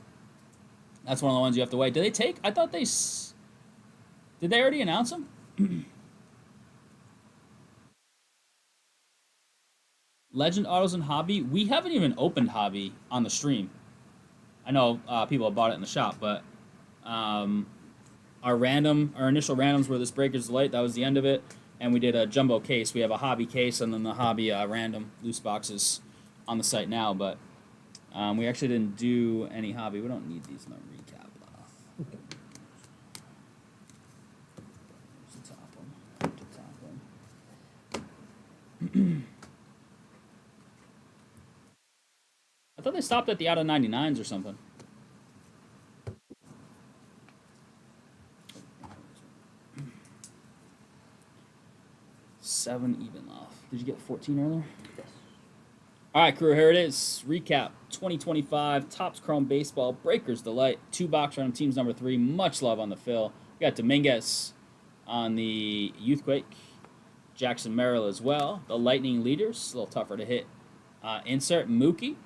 That's one of the ones you have to wait. Did they take? I thought they... Did they already announce them? Legend Autos and Hobby. We haven't even opened Hobby on the stream. I know people have bought it in the shop, but our initial randoms were this Breakers Delight. That was the end of it, and we did a jumbo case. We have a Hobby case and then the Hobby random loose boxes on the site now, but we actually didn't do any Hobby. We don't need these in the recap, though. There's the top one. The top one. I thought they stopped at the out of 99s or something. Seven even off. Did you get 14 earlier? Yes. All right, crew, here it is. Recap 2025 Topps Chrome Baseball Breakers Delight. 2-box random teams number 3. Much love on the fill. We got Dominguez on the Youthquake. Jackson Merrill as well. The Lightning Leaders. A little tougher to hit. Insert Mookie.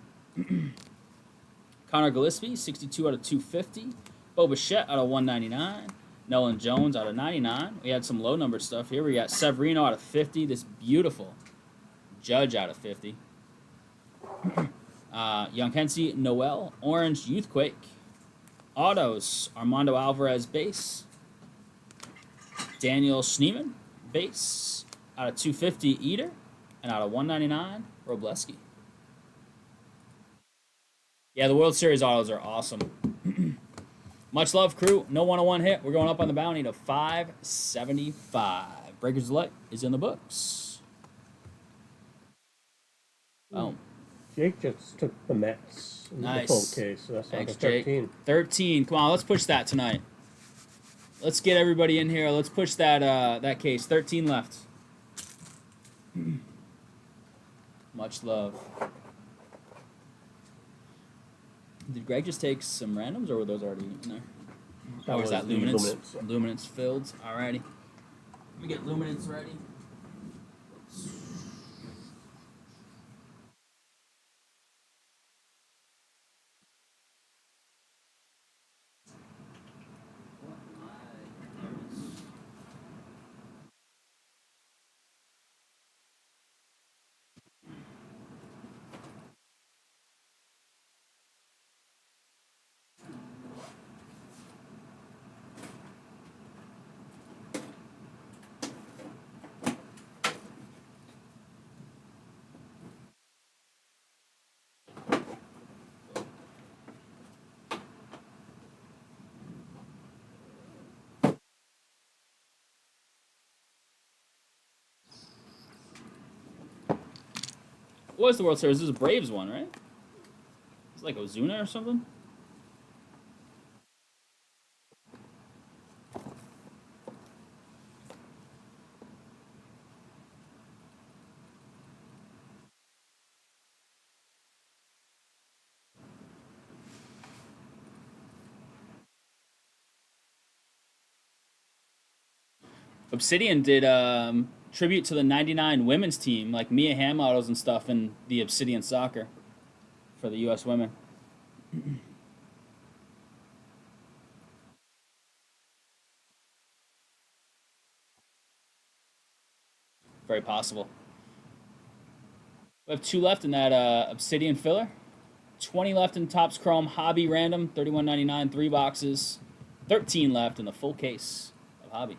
Connor Gillespie, 62 out of 250. Bo Bichette out of 199. Nolan Jones out of 99. We had some low numbered stuff here. We got Severino out of 50. This beautiful Judge out of 50. Young Hensey, Noel, Orange, Youthquake. Autos, Armando Alvarez, base. Daniel Schneemann, base. Out of 250, Eater. And out of 199, Robleski. Yeah, the World Series autos are awesome. Much love, crew. No 101 hit. We're going up on the bounty to 575. Breakers Delight is in the books. Boom. Jake just took the Mets in Nice. the full case, so that's Thanks, like a 13. Jake. 13. Come on, let's push that tonight. Let's get everybody in here. Let's push that case. 13 left. Much love. Did Greg just take some randoms, or were those already in there? That Or is was that the Luminance? Luminance, yeah. Luminance filled. Alrighty. Let me get Luminance ready. What was the World Series? This is a Braves one, right? It's like Ozuna or something. Obsidian did tribute to the '99 women's team, like Mia Hamm models and stuff, in the Obsidian soccer for the U.S. women. Very possible. We have 2 left in that Obsidian filler. 20 left in Topps Chrome Hobby Random, 31.99, 3 boxes. 13 left in the full case of Hobby.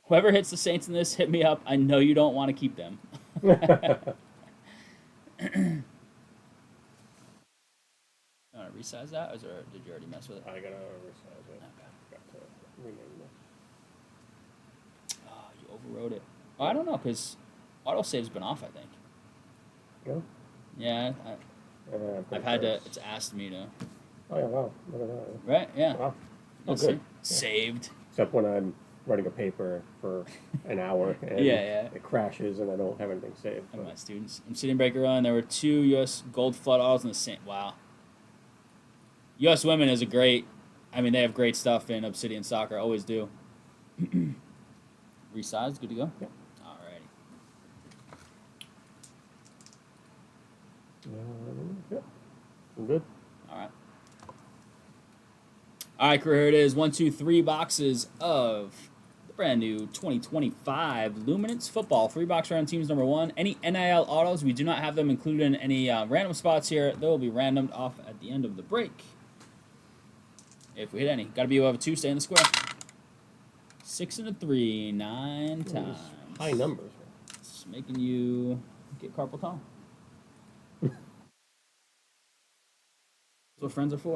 Whoever hits the Saints in this, hit me up. I know you don't want to keep them. You want to resize that, or did you already mess with it? I gotta resize it. Okay. Got to rename this. Oh, you overrode it. Oh, I don't know, because autosave's been off, I think. Go. Yeah, I've had to. It's asked me to. Oh yeah, wow, look at that. Right? Yeah. Wow. Oh, Let's good. see. Saved. Except when I'm writing a paper for an hour and Yeah. it crashes and I don't have anything saved. And but- my students. Obsidian Breaker Run. There were 2 U.S. Gold Flood autos in the same. Wow. U.S. Women is a great. I mean, they have great stuff in Obsidian Soccer. Always do. Resized. Good to go? Yep. Alrighty. Yep. I'm good. Alright. Alright, crew, here it is. 1, 2, 3 boxes of the brand new 2025 Luminance Football. 3-box round teams number 1. Any NIL autos, we do not have them included in any random spots here. They will be randomed off at the end of the break. If we hit any. Got to be above a 2, stay in the square. 6 and a 3, 9 times. High numbers. It's making you get carpal tunnel. That's what friends are for.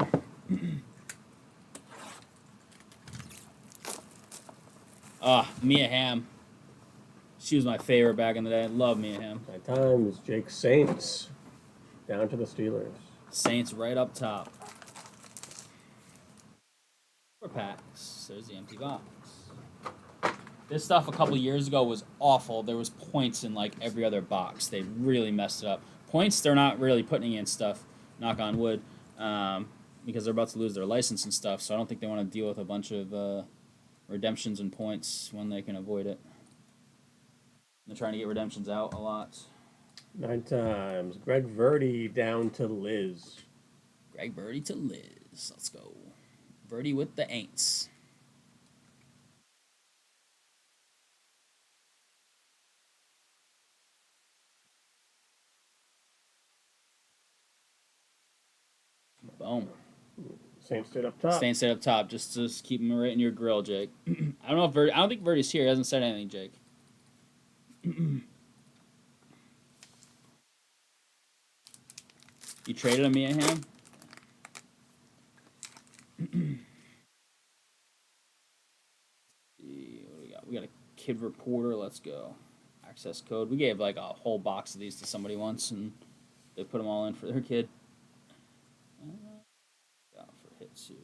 Mia Hamm. She was my favorite back in the day. I love Mia Hamm. 9 times. Jake Saints. Down to the Steelers. Saints right up top. 4 packs. There's the empty box. This stuff a couple years ago was awful. There was points in like every other box. They really messed it up. Points, they're not really putting in stuff, knock on wood, because they're about to lose their license and stuff. So I don't think they want to deal with a bunch of redemptions and points when they can avoid it. They're trying to get redemptions out a lot. 9 times. Greg Rhody down to Liz. Greg Birdie to Liz. Let's go. Birdie with the ain'ts. Boom. Saints stayed up top. Staying up top, just keep him right in your grill, Jake. I don't know if I don't think Birdie's here. He hasn't said anything, Jake. You traded a Mia Hamm? See what do we got? We got a kid reporter. Let's go. Access code. We gave like a whole box of these to somebody once, and they put them all in for their kid. Got for hits here.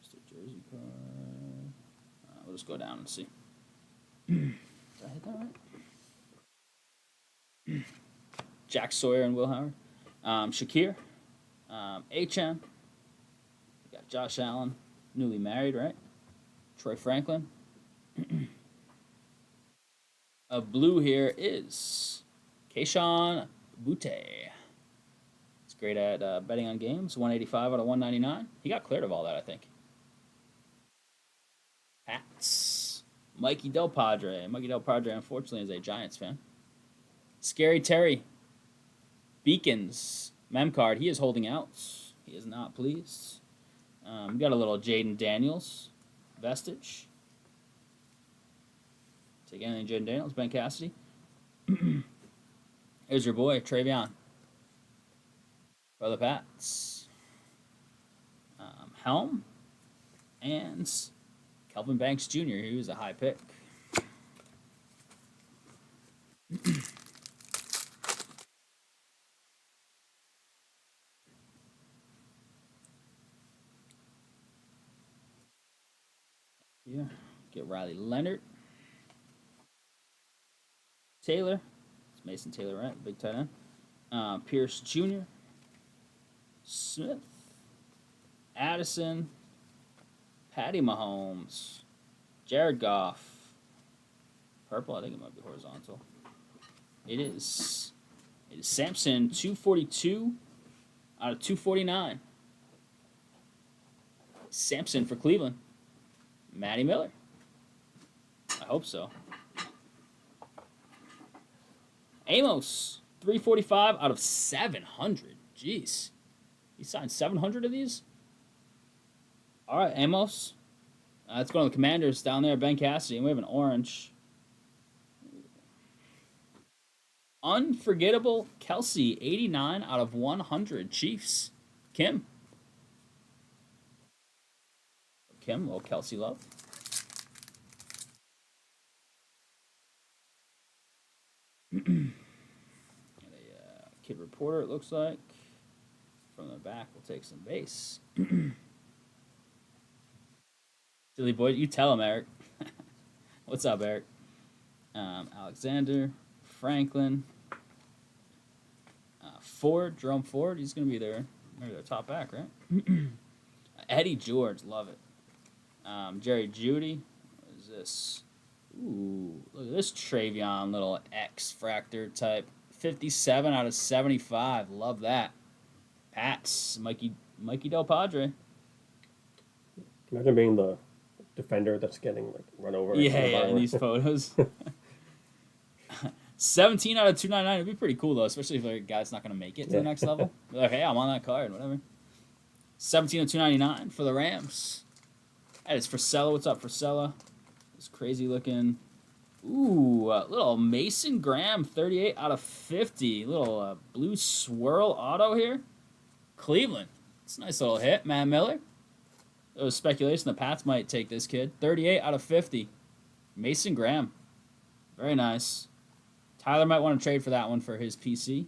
Just a jersey card. We'll just go down and see. Did I hit that right? Jack Sawyer and Will Howard. Shakir. HM. We got Josh Allen. Newly married, right? Troy Franklin. A blue here is Keyshawn Butte. He's great at betting on games. 185 out of 199. He got cleared of all that, I think. Pats. Mikey Del Padre. Mikey Del Padre, unfortunately, is a Giants fan. Scary Terry. Beacons. Mem card. He is holding out. He is not pleased. We got a little Jaden Daniels vestige. Take anything, Jaden Daniels. Ben Cassidy. Here's your boy, Travion. For the Pats. Helm. And Kelvin Banks Jr. He was a high pick. Get Riley Leonard. Taylor. It's Mason Taylor, right? Big tight end. Pierce Jr. Smith. Addison. Patty Mahomes. Jared Goff. Purple, I think it might be horizontal. It is. It is Sampson, 242 out of 249. Sampson for Cleveland. Matty Miller. I hope so. Amos, 345 out of 700. Jeez. He signed 700 of these? All right, Amos. Let's go to the Commanders down there, Ben Cassidy. And we have an orange. Unforgettable Kelsey, 89 out of 100. Chiefs. Kim. Kim, little Kelsey love. And a kid reporter, it looks like. From the back, we'll take some base. Silly boy, you tell him, Eric. What's up, Eric? Alexander, Franklin, Ford, Jerome Ford. He's going to be maybe their top back, right? Eddie George, love it. Jerry Jeudy. What is this? Ooh, look at this Travion little X-Fractor type. 57 out of 75. Love that. Pats. Mikey Del Padre. Imagine being the defender that's getting like run over. Yeah, in these photos. 17 out of 299. It'd be pretty cool, though, especially if a guy's not going to make it to the next level. Be like, hey, I'm on that card, whatever. 17 of 299 for the Rams. That is Frisella. What's up, Frisella? This crazy looking. Ooh, little Mason Graham, 38 out of 50. Little blue swirl auto here. Cleveland. It's a nice little hit. Matt Miller. There was speculation the Pats might take this kid. 38 out of 50. Mason Graham. Very nice. Tyler might want to trade for that one for his PC,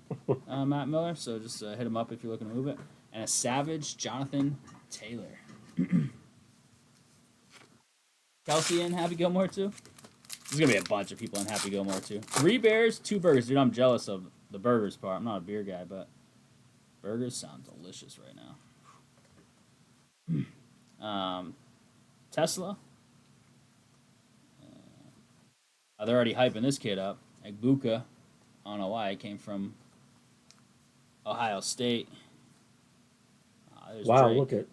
Matt Miller. So just hit him up if you're looking to move it. And a Savage Jonathan Taylor. Kelsey in Happy Gilmore too. There's going to be a bunch of people in Happy Gilmore too. 3 bears, 2 burgers. Dude, I'm jealous of the burgers part. I'm not a beer guy, but burgers sound delicious right now. Tesla. They're already hyping this kid up. Egbuka. I don't know why. It came from Ohio State. Wow, Drake. look at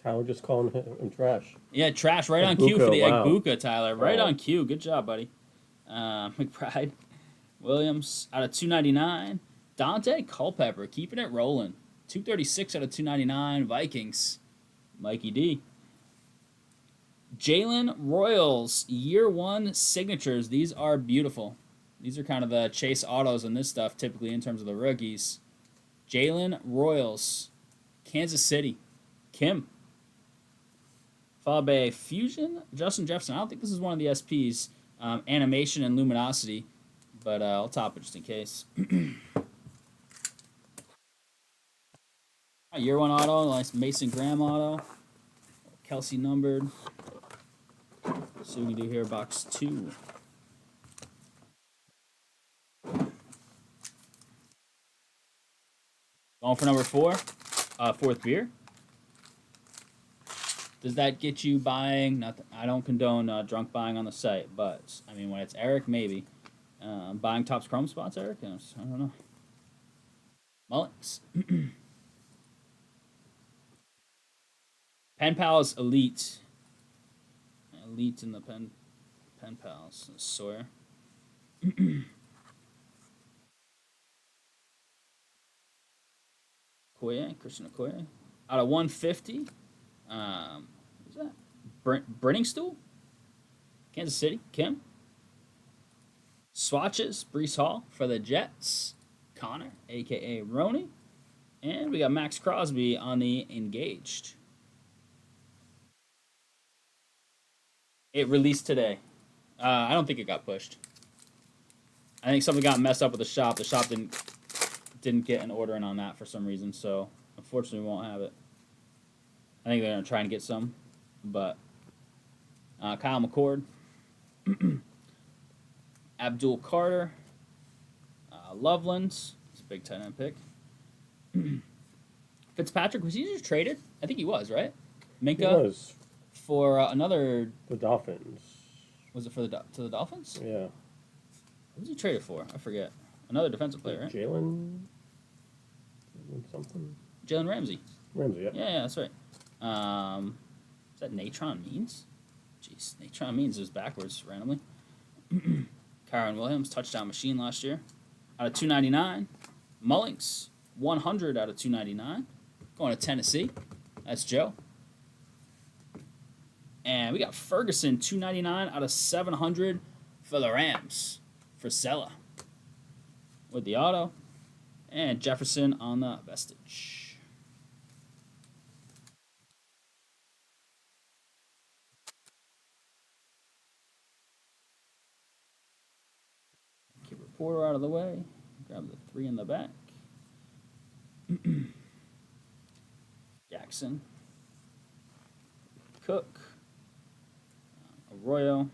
Tyler just calling him trash. Yeah, trash right on cue for the Egbuka, Tyler. Right Wow. on cue. Good job, buddy. McBride. Williams out of 299. Dante Culpepper keeping it rolling. 236 out of 299. Vikings. Mikey D. Jalen Royals, year 1 signatures. These are beautiful. These are kind of the chase autos and this stuff, typically in terms of the rookies. Jalen Royals, Kansas City. Kim. Followed by Fusion, Justin Jefferson. I don't think this is one of the SPs. Animation and Luminosity. But I'll top it just in case. Year 1 auto, nice Mason Graham auto. Kelsey numbered. See what we can do here, box 2. Going for number 4. 4th beer. Does that get you buying? I don't condone drunk buying on the site, but I mean when it's Eric, maybe. Buying Topps Chrome spots, Eric? I don't know. Mullins. Pen Pals Elite. Elite in the Pen Pals. Sawyer. Okoye, Christian Okoye. Out of 150. Who's that? Brenningstool? Kansas City. Kim. Swatches. Brees Hall for the Jets. Connor, a.k.a. Rhody. And we got Max Crosby on the Engaged. It released today. I don't think it got pushed. I think something got messed up with the shop. The shop didn't get an order in on that for some reason, so unfortunately we won't have it. I think they're going to try and get some, but Kyle McCord, Abdul Carter, Loveland, it's a big tight end pick. Fitzpatrick, was he just traded? I think he was, right? He Minka was for another. the Dolphins. Was it for to the Dolphins? Yeah. What was he traded for? I forget. Another defensive player, right? Jalen something. Jalen Ramsey. Ramsey, yeah. Yeah, that's right. Is that Natron Means? Jeez, Natron Means is backwards randomly. Kyron Williams, touchdown machine last year. Out of 299. Mullings, 100 out of 299. Going to Tennessee. That's Joe. And we got Ferguson, 299 out of 700 for the Rams. For Sella. With the auto. And Jefferson on the vestige. Keep Reporter out of the way. Grab the 3 in the back. Jackson. Cook. Arroyo.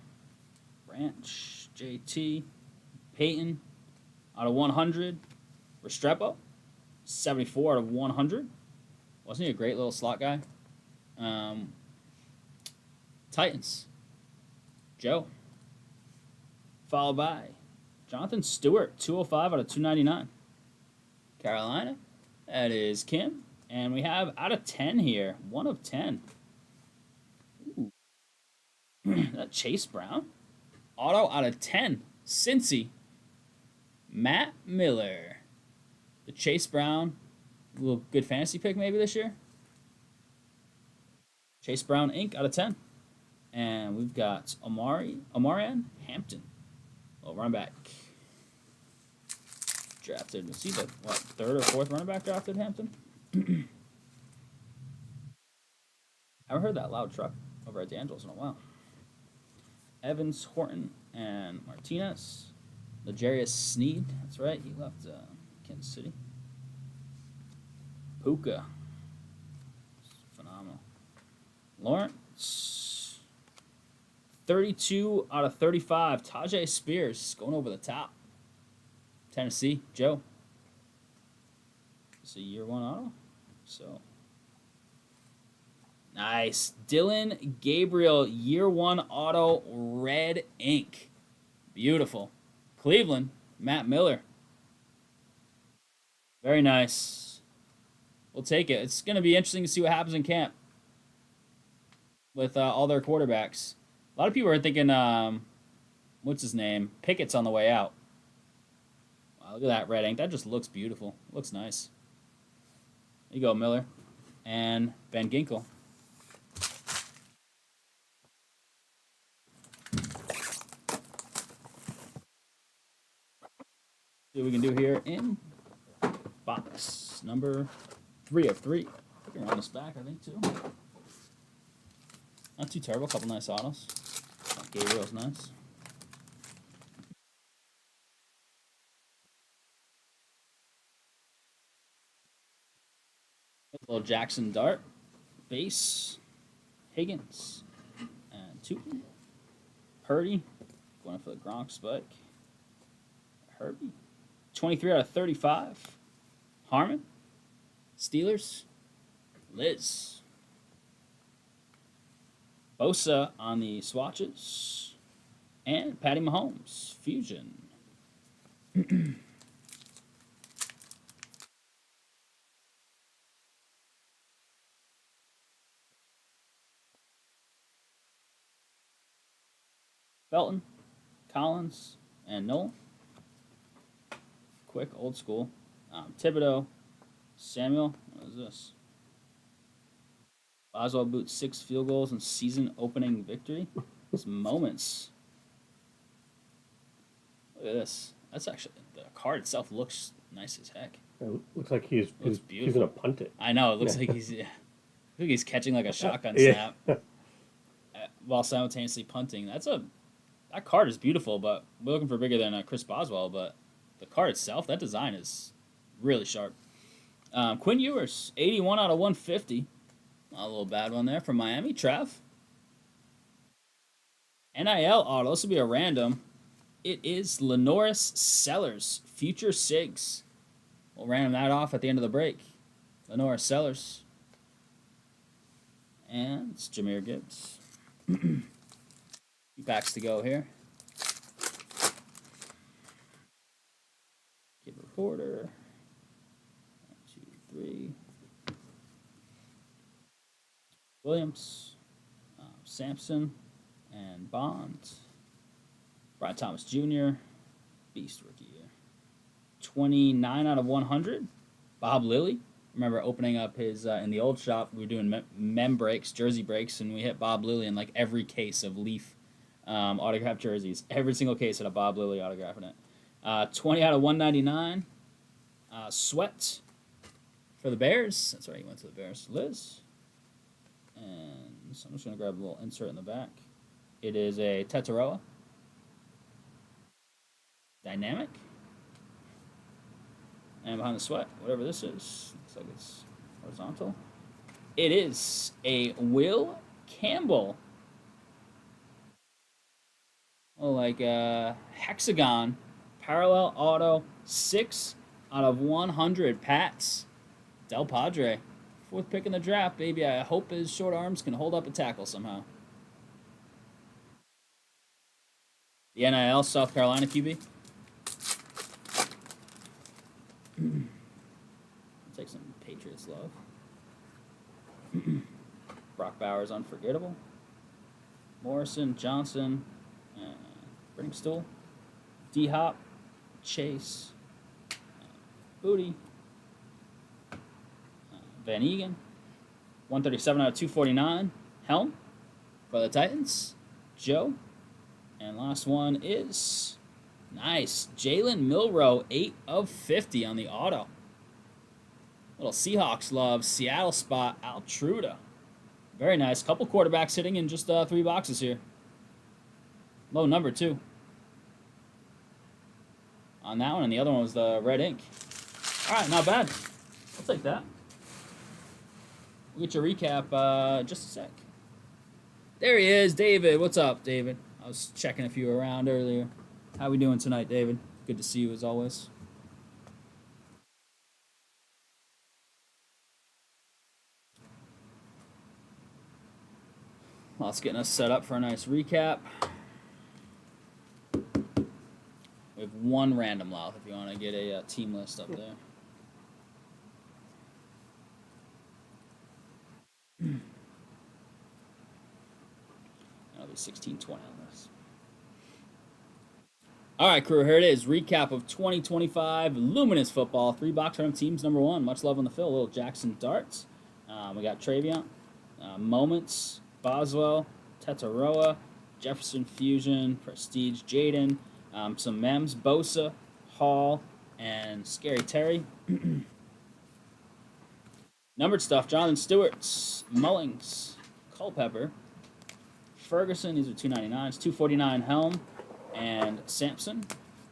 Branch. JT. Peyton. Out of 100. Restrepo. 74 out of 100. Wasn't he a great little slot guy? Titans. Joe. Followed by Jonathan Stewart, 205 out of 299. Carolina. That is Kim. And we have out of 10 here. 1 of 10. Ooh. That Chase Brown. Auto out of 10. Cincy. Matt Miller. The Chase Brown. A little good fantasy pick maybe this year. Chase Brown Inc. out of 10. And we've got Omarion Hampton. Little running back. Drafted. Was he the, what, 3rd or 4th running back drafted, Hampton? Haven't heard that loud truck over at D'Angelo's in a while. Evans, Horton, and Martinez. L'Jarius Sneed. That's right. He left Kansas City. Puka. Phenomenal. Lawrence. 32 out of 35. Tajay Spears going over the top. Tennessee. Joe. It's a year 1 auto. So. Nice. Dylan Gabriel, year 1 auto, red ink. Beautiful. Cleveland, Matt Miller. Very nice. We'll take it. It's going to be interesting to see what happens in camp with all their quarterbacks. A lot of people are thinking, what's his name? Pickett's on the way out. Wow, look at that red ink. That just looks beautiful. Looks nice. There you go, Miller. And Ben Ginkle. See what we can do here in box number 3 of 3. We can run this back, I think, too. Not too terrible. A couple nice autos. Gabriel's nice. A little Jackson Dart. Base. Higgins. And Tootin. Purdy. Going for the Gronk spike. Herbie. 23 out of 35. Harmon. Steelers. Liz. Bosa on the swatches. And Patty Mahomes. Fusion. Felton. Collins. And Nolan. Quick, old school. Thibodeau. Samuel. What is this? Boswell boots 6 field goals in season opening victory. It's moments. Look at this. That's actually, the card itself looks nice as heck. It looks like he's going to punt it. I know. It looks like he's catching like a shotgun snap while simultaneously punting. That card is beautiful, but we're looking for bigger than Chris Boswell. But the card itself, that design is really sharp. Quinn Ewers, 81 out of 150. Not a little bad one there from Miami. Trav. NIL auto. This will be a random. It is Lenoris Sellers, Future Sigs. We'll random that off at the end of the break. Lenoris Sellers. And it's Jahmyr Gibbs. 2 packs to go here. Kid Reporter. 1, 2, 3. Williams. Sampson. And Bond. Brian Thomas Jr. Beast rookie year. 29 out of 100. Bob Lilly. Remember opening up his in the old shop. We were doing mem breaks, jersey breaks, and we hit Bob Lilly in like every case of Leaf autographed jerseys. Every single case had a Bob Lilly autograph in it. 20 out of 199. Sweat for the Bears. That's right, he went to the Bears. Liz. And so I'm just going to grab a little insert in the back. It is a Tetaroa. Dynamic. And behind the sweat, whatever this is, looks like it's horizontal. It is a Will Campbell. Oh, like a hexagon parallel auto, 6 out of 100 Pats. Del Padre, 4th pick in the draft, baby. I hope his short arms can hold up a tackle somehow. The NIL South Carolina QB. I'll take some Patriots love. Brock Bowers, unforgettable. Morrison, Johnson, Brinkstool, D-Hop, Chase, Booty, Van Egan, 137 out of 249, Helm for the Titans, Joe, and last one is... Nice. Jalen Milroe, 8 of 50 on the auto. Little Seahawks love. Seattle spot, Altruda. Very nice. Couple quarterbacks hitting in just 3 boxes here. Low number, too. On that one, and the other one was the red ink. All right, not bad. I'll take that. We'll get your recap just a sec. There he is, David. What's up, David? I was checking if you were around earlier. How we doing tonight, David? Good to see you as always. Well, it's getting us set up for a nice recap. We have 1 random left if you want to get a team list up there. That'll be 16-20 on this. All right, crew, here it is. Recap of 2025 Luminous Football. 3-box random teams. Number 1, much love on the fill. Little Jackson Darts. We got Travion, Moments, Boswell, Tetaroa, Jefferson Fusion, Prestige Jaden, some Mems, Bosa, Hall, and Scary Terry. Numbered stuff, Jonathan Stewart, Mullings, Culpepper, Ferguson, these are 299s, 249 Helm, and Sampson,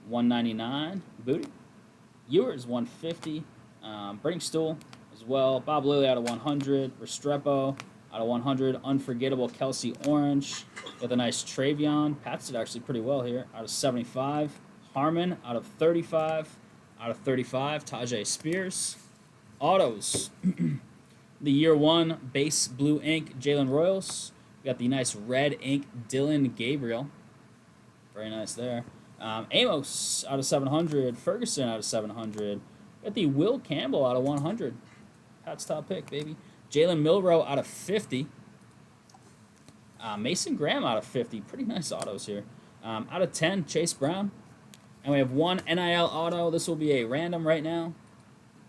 199 Booty. Ewers, 150. Brinkstool as well. Bob Lilly out of 100. Restrepo out of 100. Unforgettable Kelsey Orange with a nice Travion. Pats did actually pretty well here. Out of 75. Harmon out of 35. Out of 35. Tajay Spears. Autos. The year 1 base blue ink Jalen Royals. We got the nice red ink Dylan Gabriel. Very nice there. Amos out of 700. Ferguson out of 700. Got the Will Campbell out of 100. Pat's top pick, baby. Jalen Milroe out of 50. Mason Graham out of 50. Pretty nice autos here. Out of 10, Chase Brown. And we have 1 NIL auto. This will be a random right now.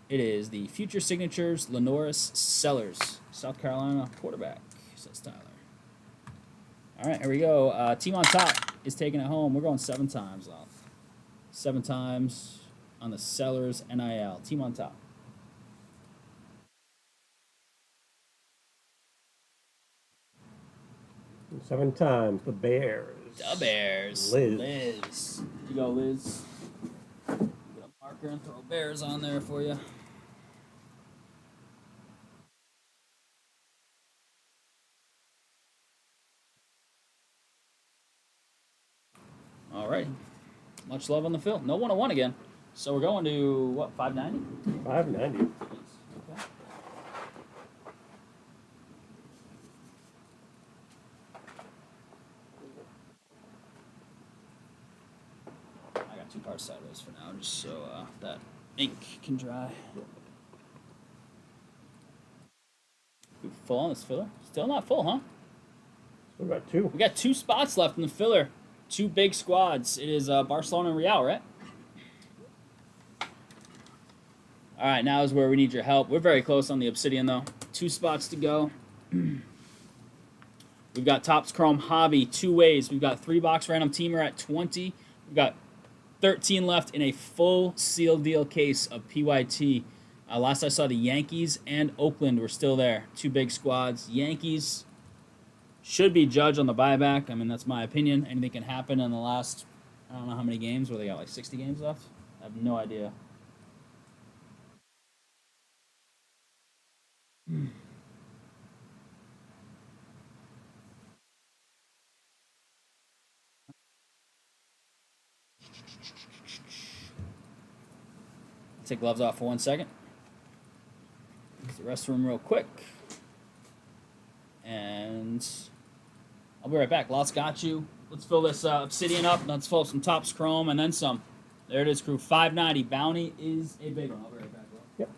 It is the Future Signatures Lenoris Sellers. South Carolina quarterback, says Tyler. All right, here we go. Team on top is taking it home. We're going 7 times off. 7 times on the Sellers NIL. Team on top. And 7 times the Bears. The Bears. Liz. You go, Liz. Get a marker and throw Bears on there for you. right. Much love on the fill. No 101 again. So we're going to, what, 590? 590. Okay. I got 2 cards sideways for now, just so that ink can dry. We full on this filler? Still not full, huh? Still got 2. We got 2 spots left in the filler. 2 big squads. It is Barcelona and Real, right? All right, now is where we need your help. We're very close on the Obsidian, though. 2 spots to go. We've got Topps Chrome Hobby 2 ways. We've got 3-box random teamer at 20. We've got 13 left in a full seal deal case of PYT. Last I saw, the Yankees and Oakland were still there. 2 big squads. Yankees should be judged on the buyback. I mean, that's my opinion. Anything can happen in the last, I don't know how many games. Where they got like 60 games left? I have no idea. Take gloves off for 1 second. Use the restroom real quick. And I'll be right back. Lots got you. Let's fill this Obsidian up. Let's fill up some Topps Chrome and then some. There it is, crew. 590. Bounty is a big one. I'll be right back, bro. Yep.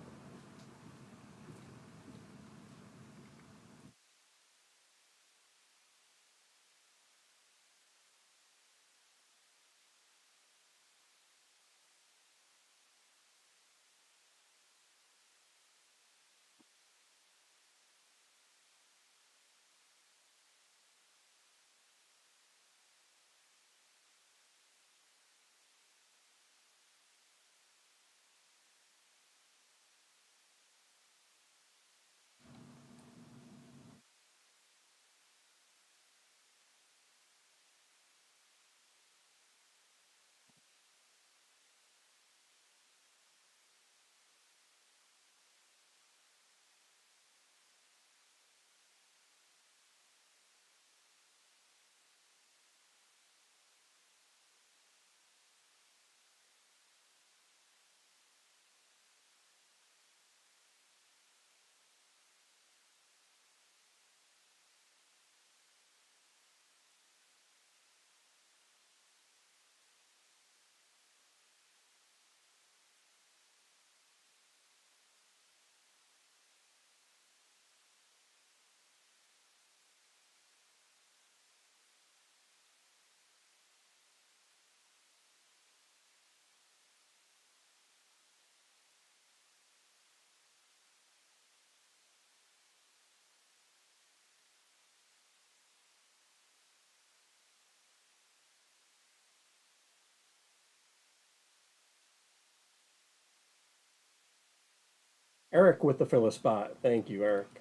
Eric with the filler spot. Thank you, Eric.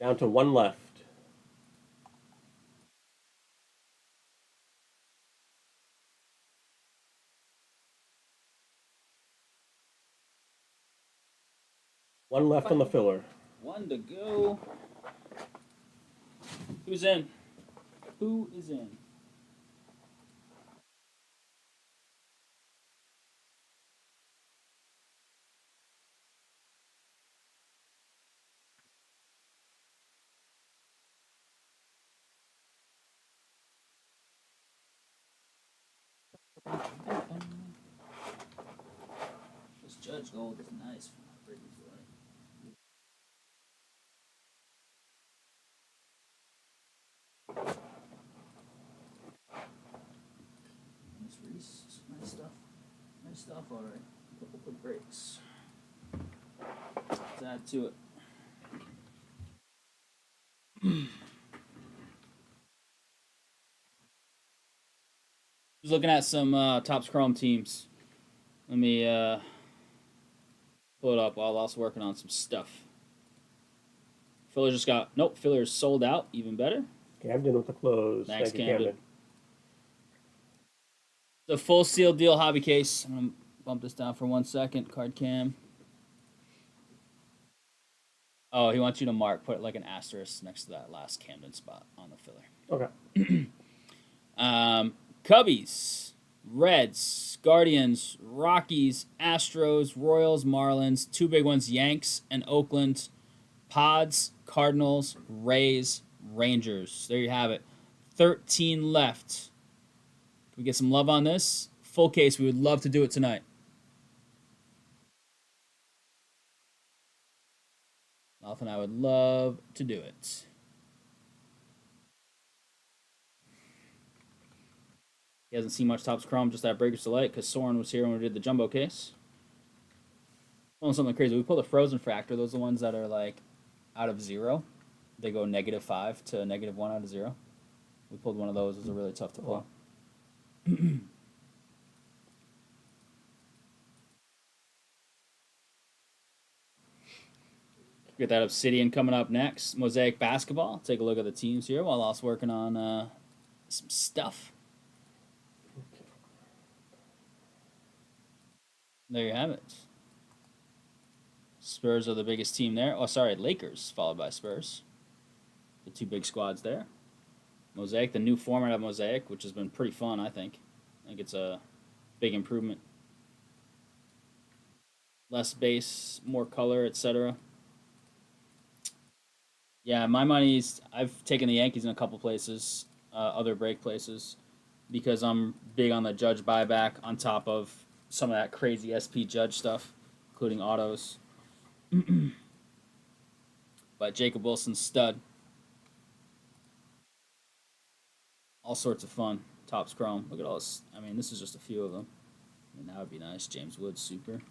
Down to 1 left. One left on the filler. 1 to go. Who's in? Who is in? This Judge Gold is nice for my Brady's light. Nice Reese. Nice stuff. Nice stuff, alright. Couple quick breaks. Let's add to it. Just looking at some Topps Chrome teams. Let me pull it up while also working on some stuff. Filler just got, nope, Filler's sold out, even better. Camden with the close. Thanks, Thank you, Camden. Camden. The full sealed deal hobby case. I'm going to bump this down for 1 second. Card cam. Oh, he wants you to mark, put like an asterisk next to that last Camden spot on the filler. Okay. Cubbies, Reds, Guardians, Rockies, Astros, Royals, Marlins, two big ones, Yanks and Oakland, Pods, Cardinals, Rays, Rangers. There you have it. 13 left. Can we get some love on this? Full case, we would love to do it tonight. Nothing, I would love to do it. He hasn't seen much Topps Chrome, just that Breakers Delight, because Soren was here when we did the jumbo case. Pulling something crazy. We pulled a Frozen Fractor. Those are the ones that are like out of 0. They go -5 to -1 out of 0. We pulled one of those. It was really tough to pull. Get that Obsidian coming up next. Mosaic Basketball. Take a look at the teams here while I was working on some stuff. There you have it. Spurs are the biggest team there. Oh, sorry, Lakers followed by Spurs. The two big squads there. Mosaic, the new format of Mosaic, which has been pretty fun, I think. I think it's a big improvement. Less base, more color, etc. Yeah, my money's... I've taken the Yankees in a couple places, other break places, because I'm big on the Judge buyback on top of some of that crazy SP Judge stuff, including autos. But Jacob Wilson's stud. All sorts of fun. Topps Chrome. Look at all this. I mean, this is just a few of them. I mean, that would be nice. James Woods, super.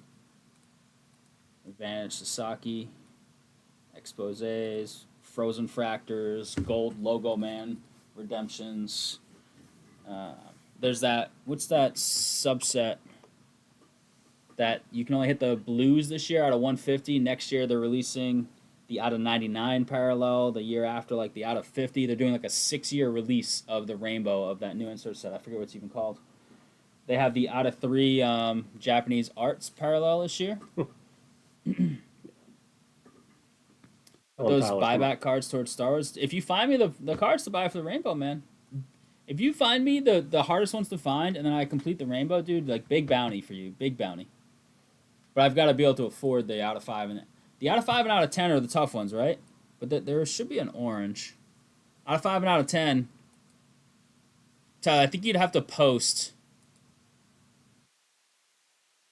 Advantage Sasaki. Exposés. Frozen Fractors. Gold Logo Man. Redemptions. There's that. What's that subset? That you can only hit the blues this year out of 150. Next year they're releasing the out of 99 parallel. The year after, like the out of 50. They're doing like a 6-year release of the rainbow of that new insert set. I forget what it's even called. They have the out of 3 Japanese arts parallel this year. Those buyback cards towards Star Wars. If you find me the cards to buy for the rainbow, man. If you find me the hardest ones to find and then I complete the rainbow, dude, like big bounty for you. Big bounty. But I've got to be able to afford the out of 5 and the out of 5 and out of 10 are the tough ones, right? But there should be an orange. Out of 5 and out of 10. Tyler, I think you'd have to post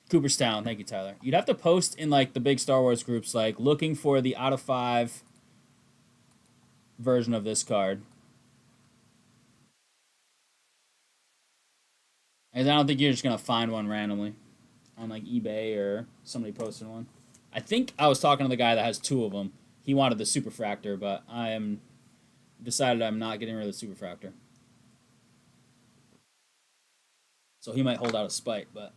Cooperstown. Thank you, Tyler. You'd have to post in like the big Star Wars groups, like looking for the out of 5 version of this card. And I don't think you're just gonna find one randomly on like eBay or somebody posting one. I think I was talking to the guy that has 2 of them. He wanted the Superfractor, but I am decided I'm not getting rid of the Superfractor. So he might hold out a spite, but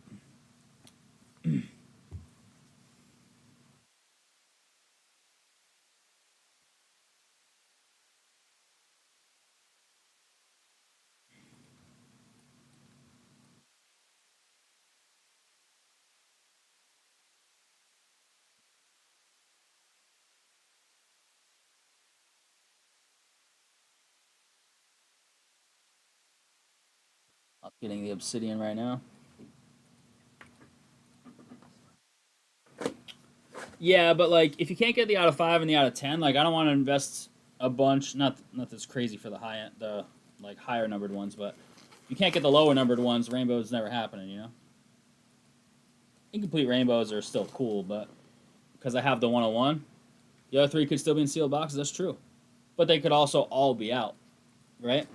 I'm getting the Obsidian right now. Yeah, but like if you can't get the out of 5 and the out of 10, like I don't want to invest a bunch. Not that's crazy for the the like higher numbered ones, but you can't get the lower numbered ones. Rainbows never happening, you know. Incomplete rainbows are still cool, but because I have the 101, the other 3 could still be in sealed boxes. That's true, but they could also all be out, right?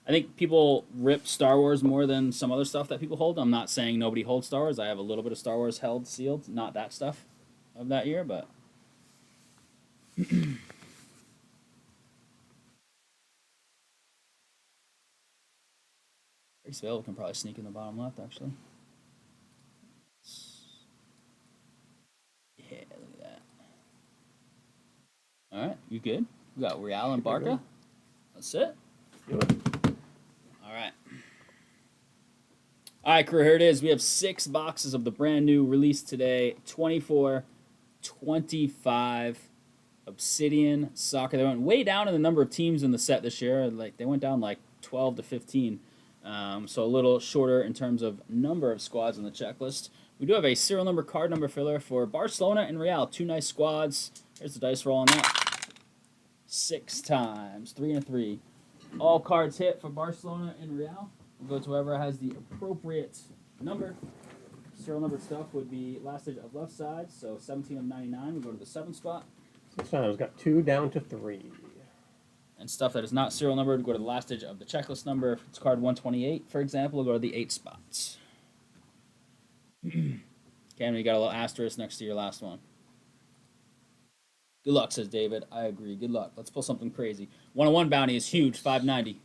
I think people rip Star Wars more than some other stuff that people hold. I'm not saying nobody holds Star Wars. I have a little bit of Star Wars held sealed. Not that stuff of that year, but... Grace Vale can probably sneak in the bottom left, actually. Yeah, look at that. All right, you good? We got Real and Barca. That's it. Do it. All right. All right, crew, here it is. We have 6 boxes of the brand new release today 24-25 Obsidian Soccer. They went way down in the number of teams in the set this year. Like they went down like 12 to 15. So a little shorter in terms of number of squads on the checklist. We do have a serial number card number filler for Barcelona and Real. 2 nice squads. Here's the dice roll on that. 6 times. 3 and a 3. All cards hit for Barcelona and Real. We'll go to whoever has the appropriate number. Serial number stuff would be last digit of left side, so 17 of 99. We go to the 7th spot. 6 times. Got 2 down to 3. And stuff that is not serial numbered, go to the last digit of the checklist number. If it's card 128, for example, we'll go to the 8 spots. Cameron, you got a little asterisk next to your last one. Good luck, says David. I agree. Good luck. Let's pull something crazy. 101 bounty is huge, 590.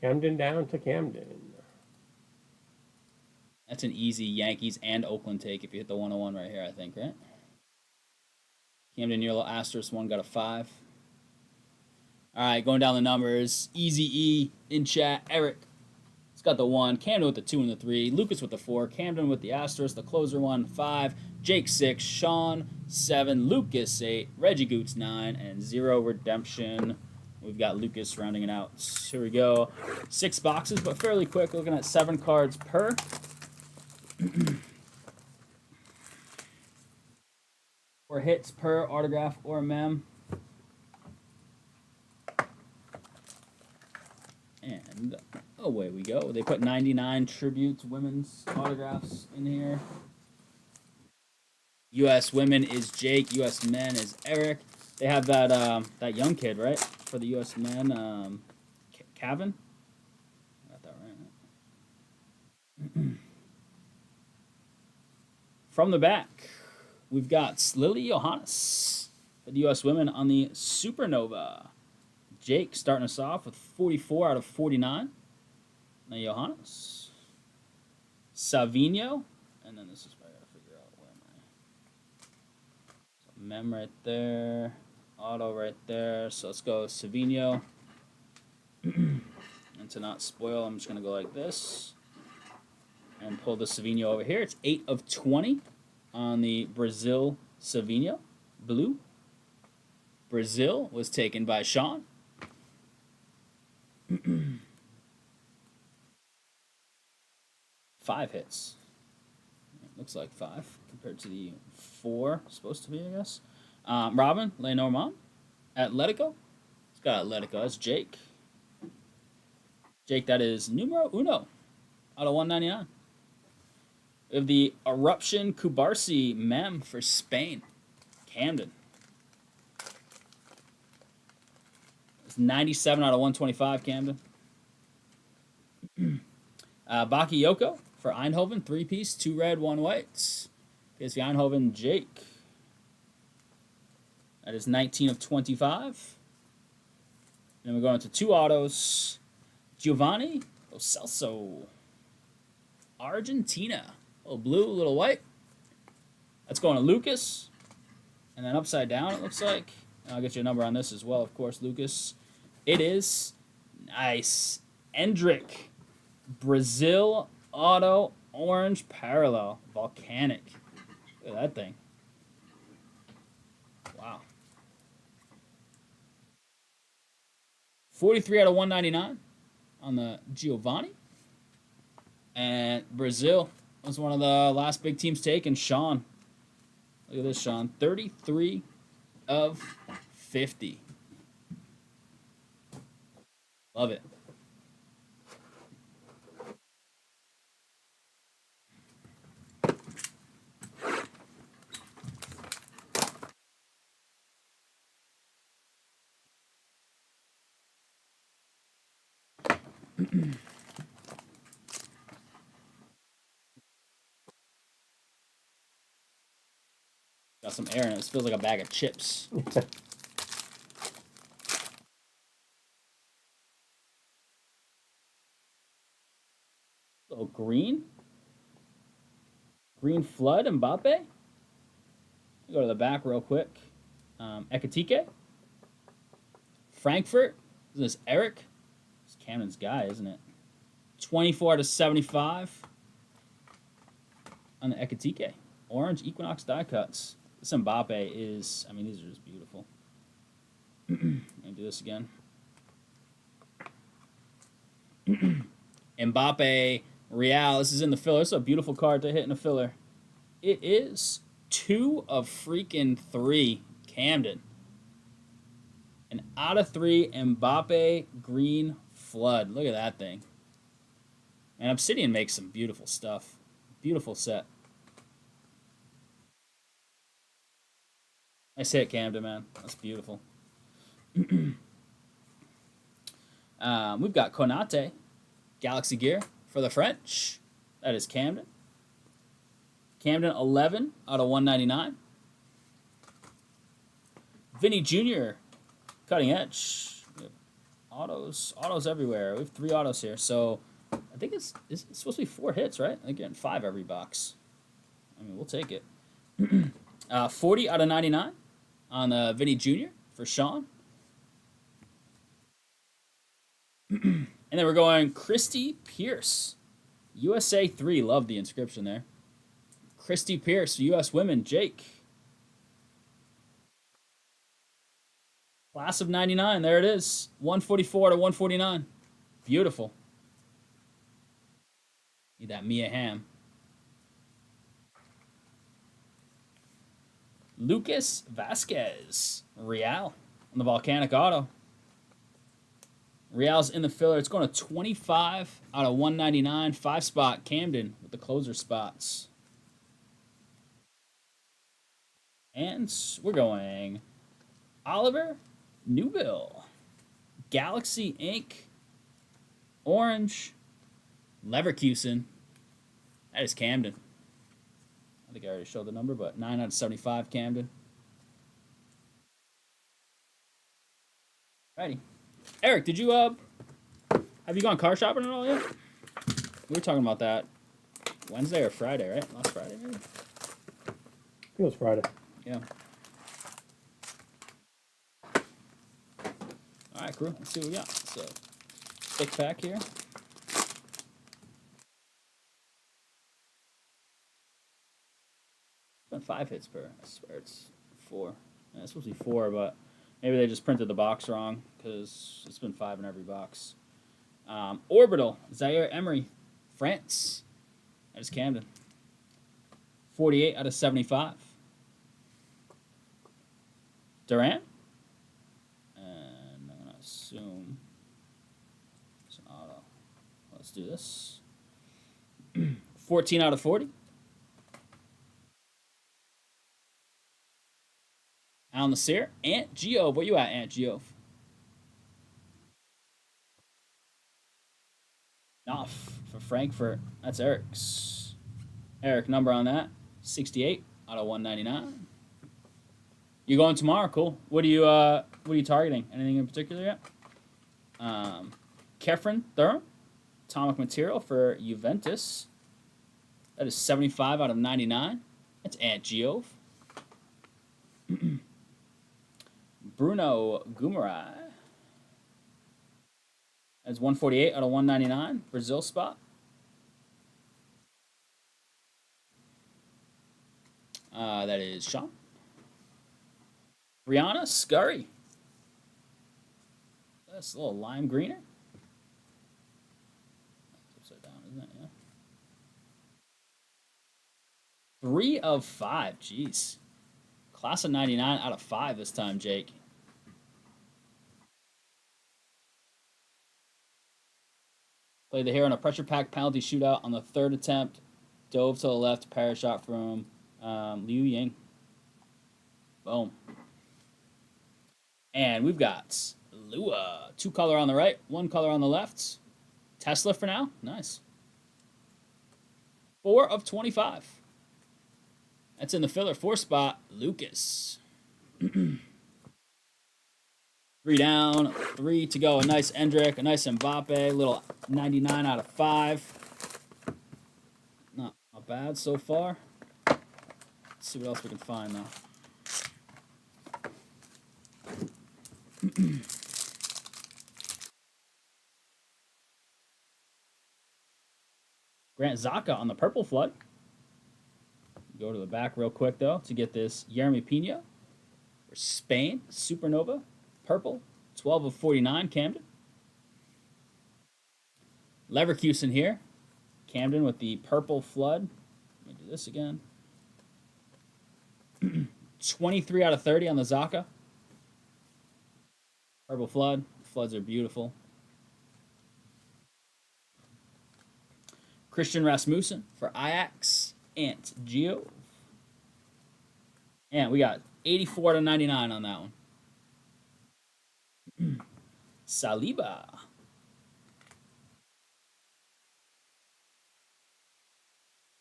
Camden down to Camden. That's an easy Yankees and Oakland take if you hit the 101 right here, I think, right? Camden, your little asterisk one got a 5. All right, going down the numbers. Easy E in chat. Eric, it's got the 1. Camden with the 2 and the 3. Lucas with the 4. Camden with the asterisk. The closer 1, 5. Jake 6. Sean 7. Lucas 8. Reggie Goots 9. And 0 redemption. We've got Lucas rounding it out. Here we go. 6 boxes, but fairly quick. Looking at 7 cards per. Or hits per autograph or mem. And away we go. They put 99 tributes, women's autographs in here. U.S. women is Jake. U.S. men is Eric. They have that young kid, right? For the U.S. men, Cavan. Got that right. From the back, we've got Lily Johannes for the U.S. women on the Supernova. Jake starting us off with 44 out of 49. Now Johannes. Savinho. And then this is where I got to figure out where am I. So mem right there. Auto right there. So let's go Savinho. And to not spoil, I'm just going to go like this. And pull the Savinho over here. It's 8 of 20 on the Brazil Savinho. Blue. Brazil was taken by Sean. 5 hits. It looks like 5 compared to the 4 supposed to be, I guess. Robin, Lenormand, Atletico. It's got Atletico. That's Jake. Jake, that is numero uno out of 199. We have the Eruption Kubarsi mem for Spain. Camden. It's 97 out of 125, Camden. Bakayoko for Eindhoven, 3-piece, 2 red, 1 white. PSV Eindhoven, Jake. That is 19 of 25. And then we're going to 2 autos. Giovanni Lo Celso. Argentina. A little blue, a little white. That's going to Lucas. And then upside down, it looks like. And I'll get you a number on this as well, of course, Lucas. It is nice. Endrick. Brazil Auto Orange Parallel. Volcanic. Look at that thing. Wow. 43 out of 199 on the Giovanni. And Brazil was one of the last big teams taken. Sean. Look at this, Sean. 33 of 50. Love it. Got some air in it. It feels like a bag of chips. Little green. Green Flood, Mbappe. Go to the back real quick. Ekatike. Frankfurt. Is this Eric? It's Camden's guy, isn't it? 24 out of 75 on the Ekatike. Orange Equinox die cuts. This Mbappe is, I mean, these are just beautiful. Let me do this again. Mbappe, Real. This is in the filler. This is a beautiful card to hit in a filler. It is 2 of freaking 3 Camden. And out of 3 Mbappe green flood. Look at that thing. And Obsidian makes some beautiful stuff. Beautiful set. Nice hit, Camden, man. That's beautiful. We've got Konate, Galaxy Gear for the French. That is Camden. Camden 11 out of 199. Vinny Jr. Cutting edge. We have autos everywhere. We have 3 autos here. So I think it's supposed to be 4 hits, right? I think you're getting 5 every box. I mean, we'll take it. 40 out of 99 on Vinny Jr. for Sean. And then we're going Christy Pierce. USA 3. Love the inscription there. Christy Pierce, U.S. Women, Jake. Class of 99. There it is. 144 to 149. Beautiful. Need that Mia Hamm. Lucas Vasquez, Real on the Volcanic Auto. Real's in the filler. It's going to 25 out of 199. 5-spot Camden with the closer spots. And we're going Oliver Newbill, Galaxy Inc. Orange Leverkusen. That is Camden. I think I already showed the number, but 9 out of 75 Camden. Alrighty. Eric, did you have you gone car shopping at all yet? We were talking about that Wednesday or Friday, right? Last Friday, maybe? I think it was Friday. Yeah. Alright, crew. Let's see what we got. So, thick pack here. It's been 5 hits per. I swear it's 4. Yeah, it's supposed to be 4, but maybe they just printed the box wrong because it's been 5 in every box. Orbital, Zaire Emery, France. That is Camden. 48 out of 75. Durant. And I'm going to assume it's an auto. Let's do this. 14 out of 40. Al Nasir. Ant Geove. Where you at, Ant Geove? Knopf for Frankfurt. That's Eric's. Eric, number on that. 68 out of 199. You going tomorrow? Cool. What are you targeting? Anything in particular yet? Kefren Thuram, Atomic Material for Juventus. That is 75 out of 99. That's Ant Geove. Bruno Gumarai. That's 148 out of 199. Brazil spot. That is Sean. Brianna Scurry. That's a little lime greener. It's upside down, isn't it? Yeah. 3 of 5. Jeez. Class of 99 out of 5 this time, Jake. Played the hero in a pressure pack penalty shootout on the 3rd attempt. Dove to the left, parry shot from Liu Ying. Boom. And we've got Lua. 2 color on the right, 1 color on the left. Tesla for now. Nice. 4 of 25. That's in the filler. 4 spot, Lucas. 3 down, 3 to go. A nice Endrick, a nice Mbappe, little 99 out of 5. Not bad so far. Let's see what else we can find, though. Grant Zaka on the purple flood. Go to the back real quick, though, to get this Jeremy Pino for Spain. Supernova. Purple. 12 of 49, Camden. Leverkusen here. Camden with the purple flood. Let me do this again. 23 out of 30 on the Zaka. Purple flood. Floods are beautiful. Christian Rasmussen for Ajax. Ant Geo. And we got 84 to 99 on that one. Saliba.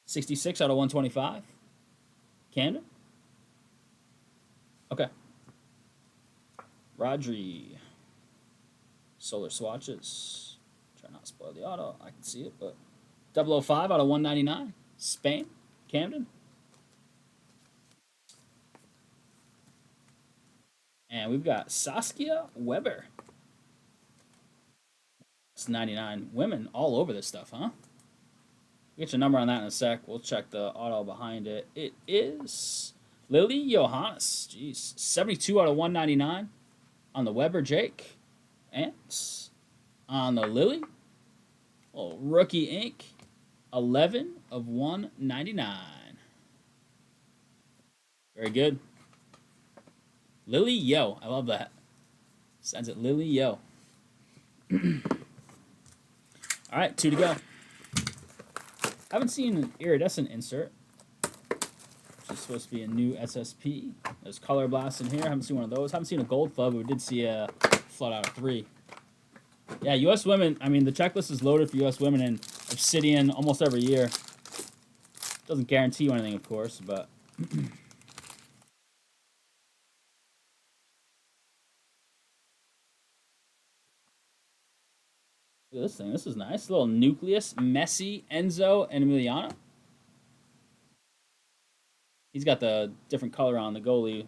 66 out of 125. Camden. Okay. Rhody. Solar swatches. Try not to spoil the auto. I can see it, but 005 out of 199. Spain. Camden. And we've got Saskia Weber. It's 99. Women all over this stuff, huh? We'll get your number on that in a sec. We'll check the auto behind it. It is Lily Johannes. Jeez. 72 out of 199 on the Weber Jake. And on the Lily, oh, rookie ink, 11 of 199. Very good. Lily Yo. I love that. Sends it Lily Yo. All right, 2 to go. Haven't seen an iridescent insert, which is supposed to be a new SSP. There's Color Blast in here. Haven't seen one of those. Haven't seen a gold flood, but we did see a flood out of 3. Yeah, U.S. women, I mean, the checklist is loaded for U.S. women in Obsidian almost every year. Doesn't guarantee you anything, of course, but... Look at this thing. This is nice. Little nucleus. Messi, Enzo, and Emiliano. He's got the different color on the goalie.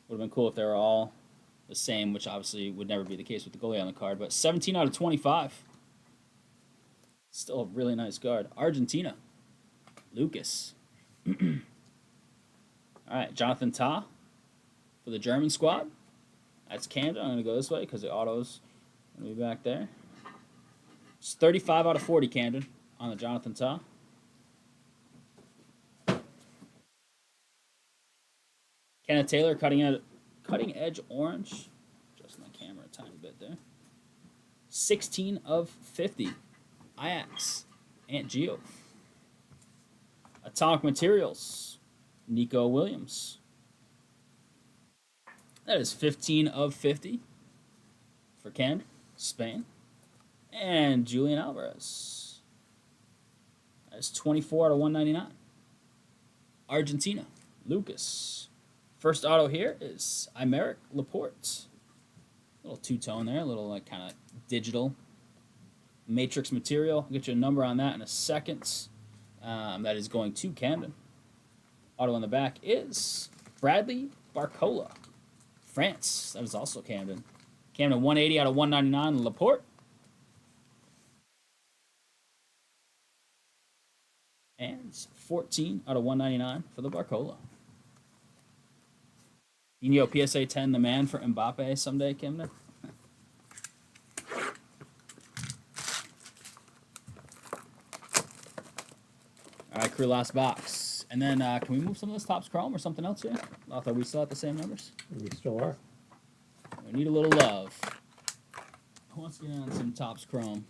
Would have been cool if they were all the same, which obviously would never be the case with the goalie on the card. But 17 out of 25. Still a really nice card. Argentina. Lucas. All right, Jonathan Tah for the German squad. That's Canada. I'm going to go this way because the auto's going to be back there. It's 35 out of 40, Camden, on the Jonathan Tah. Kenneth Taylor, cutting edge orange. Adjust my camera a tiny bit there. 16 of 50. Ajax. Ant Geo. Atomic Materials. Nico Williams. That is 15 of 50 for Camden, Spain. And Julian Alvarez. That's 24 out of 199. Argentina. Lucas. First auto here is Aymeric Laporte. Little two-tone there. A little like kind of digital matrix material. I'll get you a number on that in a second. That is going to Camden. Auto on the back is Bradley Barcola. France. That is also Camden. Camden 180 out of 199. Laporte. And 14 out of 199 for the Barcola. Dino PSA 10, the man for Mbappe someday, Camden. All right, crew, last box. And then can we move some of this Topps Chrome or something else here? I thought we still had the same numbers. We still are. We need a little love. Who wants to get on some Topps Chrome?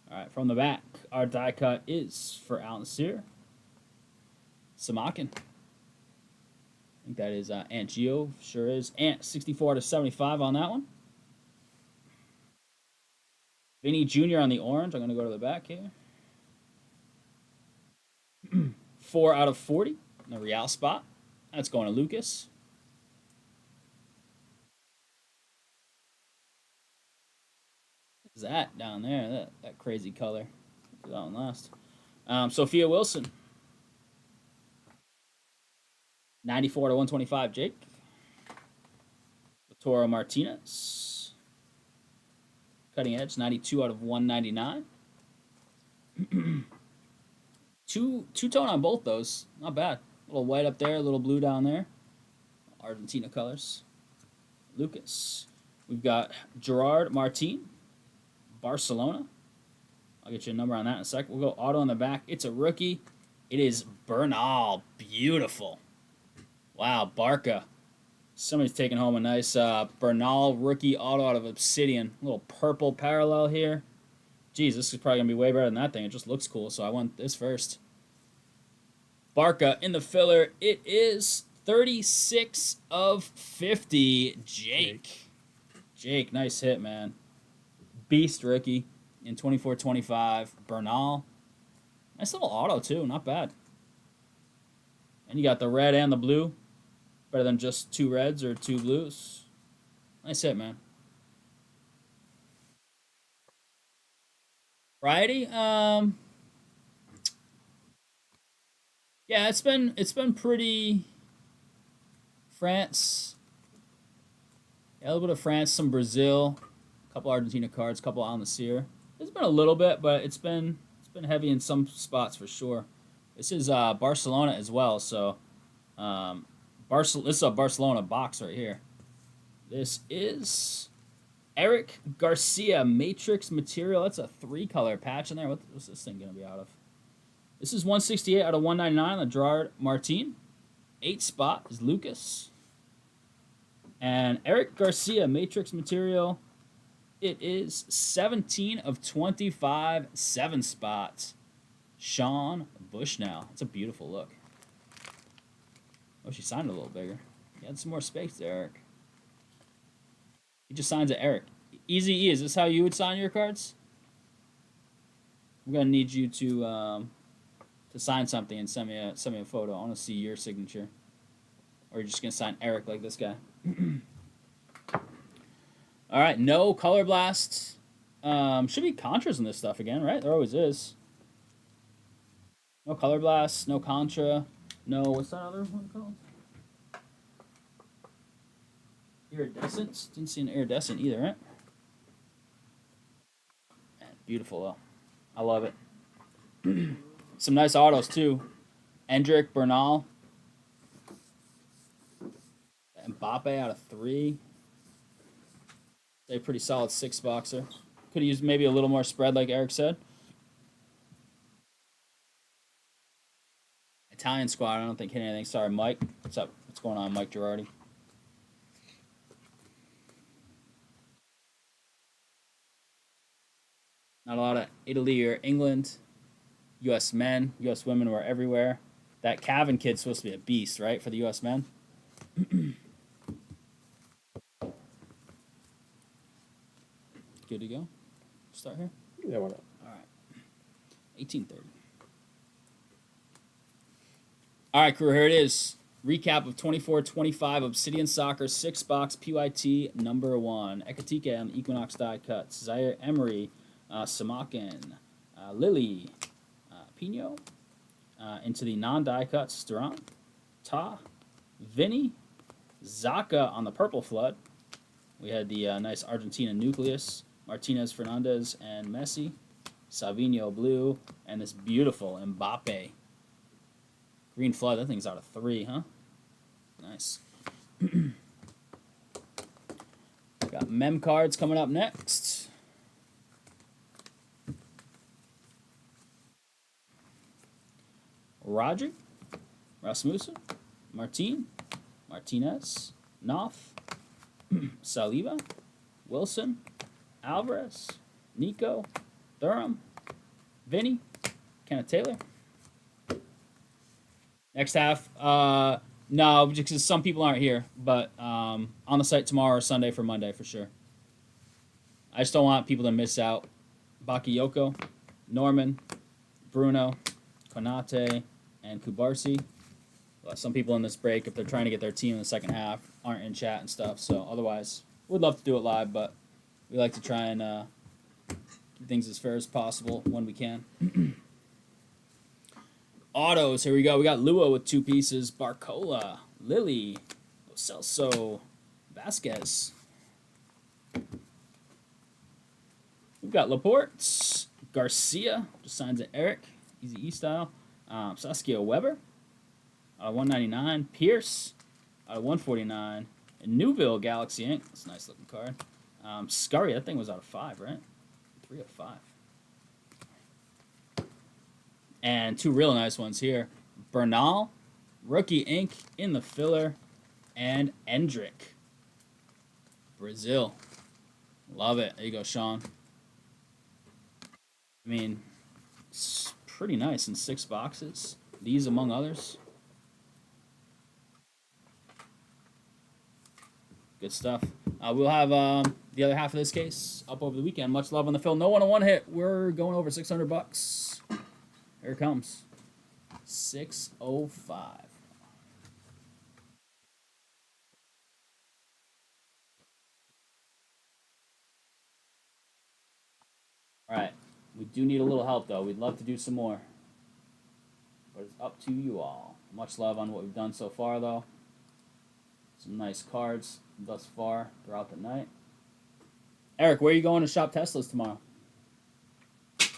All right, from the back, our die cut is for Al Nassir. Samakin. I think that is Ant Geo. Sure is. Ant, 64 to 75 on that one. Vinny Jr. on the orange. I'm going to go to the back here. 4 out of 40 in the Real spot. That's going to Lucas. What's that down there? That crazy color. That one last. Sophia Wilson. 94 to 125, Jake. Toro Martinez. Cutting edge, 92 out of 199. Two-tone on both those. Not bad. A little white up there, a little blue down there. Argentina colors. Lucas. We've got Gerard Martin, Barcelona. I'll get you a number on that in a sec. We'll go auto on the back. It's a rookie. It is Bernal. Beautiful. Wow, Barca. Somebody's taking home a nice Bernal rookie auto out of Obsidian. A little purple parallel here. Geez, this is probably going to be way better than that thing. It just looks cool, so I want this first. Barca in the filler. It is 36 of 50. Jake, nice hit, man. Beast rookie in 24-25. Bernal. Nice little auto, too. Not bad. And you got the red and the blue. Better than just 2 reds or 2 blues. Nice hit, man. Rhody, yeah, it's been pretty France. Yeah, a little bit of France, some Brazil, a couple Argentina cards, a couple Al Nassr. It's been a little bit, but it's been heavy in some spots for sure. This is Barcelona as well, so this is a Barcelona box right here. This is Eric Garcia Matrix material. That's a 3-color patch in there. What's this thing gonna be out of? This is 168 out of 199 on Gerard Martin. 8 spot is Lucas. And Eric Garcia Matrix material. It is 17 of 25, 7 spots. Sean Bushnell. It's a beautiful look. Oh, she signed it a little bigger. You had some more space there, Eric. He just signs it, Eric. Easy E, is this how you would sign your cards? I'm gonna need you to sign something and send me a photo. I want to see your signature. Or you're just gonna sign Eric like this guy. All right, no color blast. Should be contras in this stuff again, right? There always is. No color blast, no contra, no what's that other one called? Iridescent. Didn't see an iridescent either, right? Man, beautiful though. I love it. Some nice autos too. Endrick, Bernal. Mbappe out of 3. A pretty solid 6 boxer. Could have used maybe a little more spread, like Eric said. Italian squad, I don't think hit anything. Sorry, Mike. What's up? What's going on, Mike Girardi? Not a lot of Italy or England. U.S. men, U.S. women were everywhere. That Cavan kid's supposed to be a beast, right, for the U.S. men? Good to go? Start here? Yeah, why not? All right. 1830. All right, crew, here it is. Recap of 24-25 Obsidian Soccer 6-box PYT number 1. Ekatike on the Equinox die cuts. Zaire Emery, Samakin, Lily, Pino. Into the non-die cuts, Duran, Ta, Vinny, Zaka on the purple flood. We had the nice Argentina nucleus, Martinez, Fernandez, and Messi. Savinho blue, and this beautiful Mbappe. Green flood, that thing's out of 3, huh? Nice. Got mem cards coming up next. Roger, Rasmussen, Martin, Martinez, Knopf, Saliba, Wilson, Alvarez, Nico, Durham, Vinny, Kenneth Taylor. Next half, no, because some people aren't here, but on the site tomorrow or Sunday for Monday for sure. I just don't want people to miss out. Bakayoko, Norman, Bruno, Konate, and Kubarsi. Some people in this break, if they're trying to get their team in the second half, aren't in chat and stuff. So otherwise, we'd love to do it live, but we like to try and keep things as fair as possible when we can. Autos, here we go. We got Luo with 2 pieces. Barcola, Lily, Celso, Vasquez. We've got Laporte, Garcia, just signs it Eric, Easy E style. Saskia Weber, 199. Pierce, 149. And Newville Galaxy Inc. That's a nice looking card. Scurry, that thing was out of 5, right? 3 of 5. And 2 real nice ones here. Bernal, Rookie Inc. in the filler. And Endrick, Brazil. Love it. There you go, Sean. I mean, it's pretty nice in 6 boxes. These among others. Good stuff. We'll have the other half of this case up over the weekend. Much love on the fill. No 101 hit. We're going over $600. Here it comes. 605. All right. We do need a little help, though. We'd love to do some more. But it's up to you all. Much love on what we've done so far, though. Some nice cards thus far throughout the night. Eric, where are you going to shop Teslas tomorrow? Have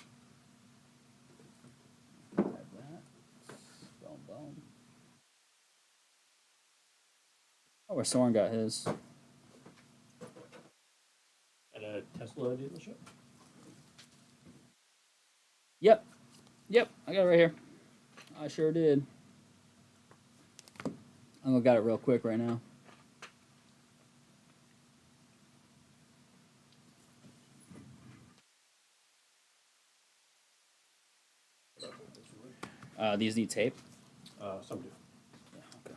that. Boom, boom. Oh, where Soren got his. At a Tesla dealership? Yep. Yep, I got it right here. I sure did. I'm gonna got it real quick right now. These need tape. Some do. Yeah, okay.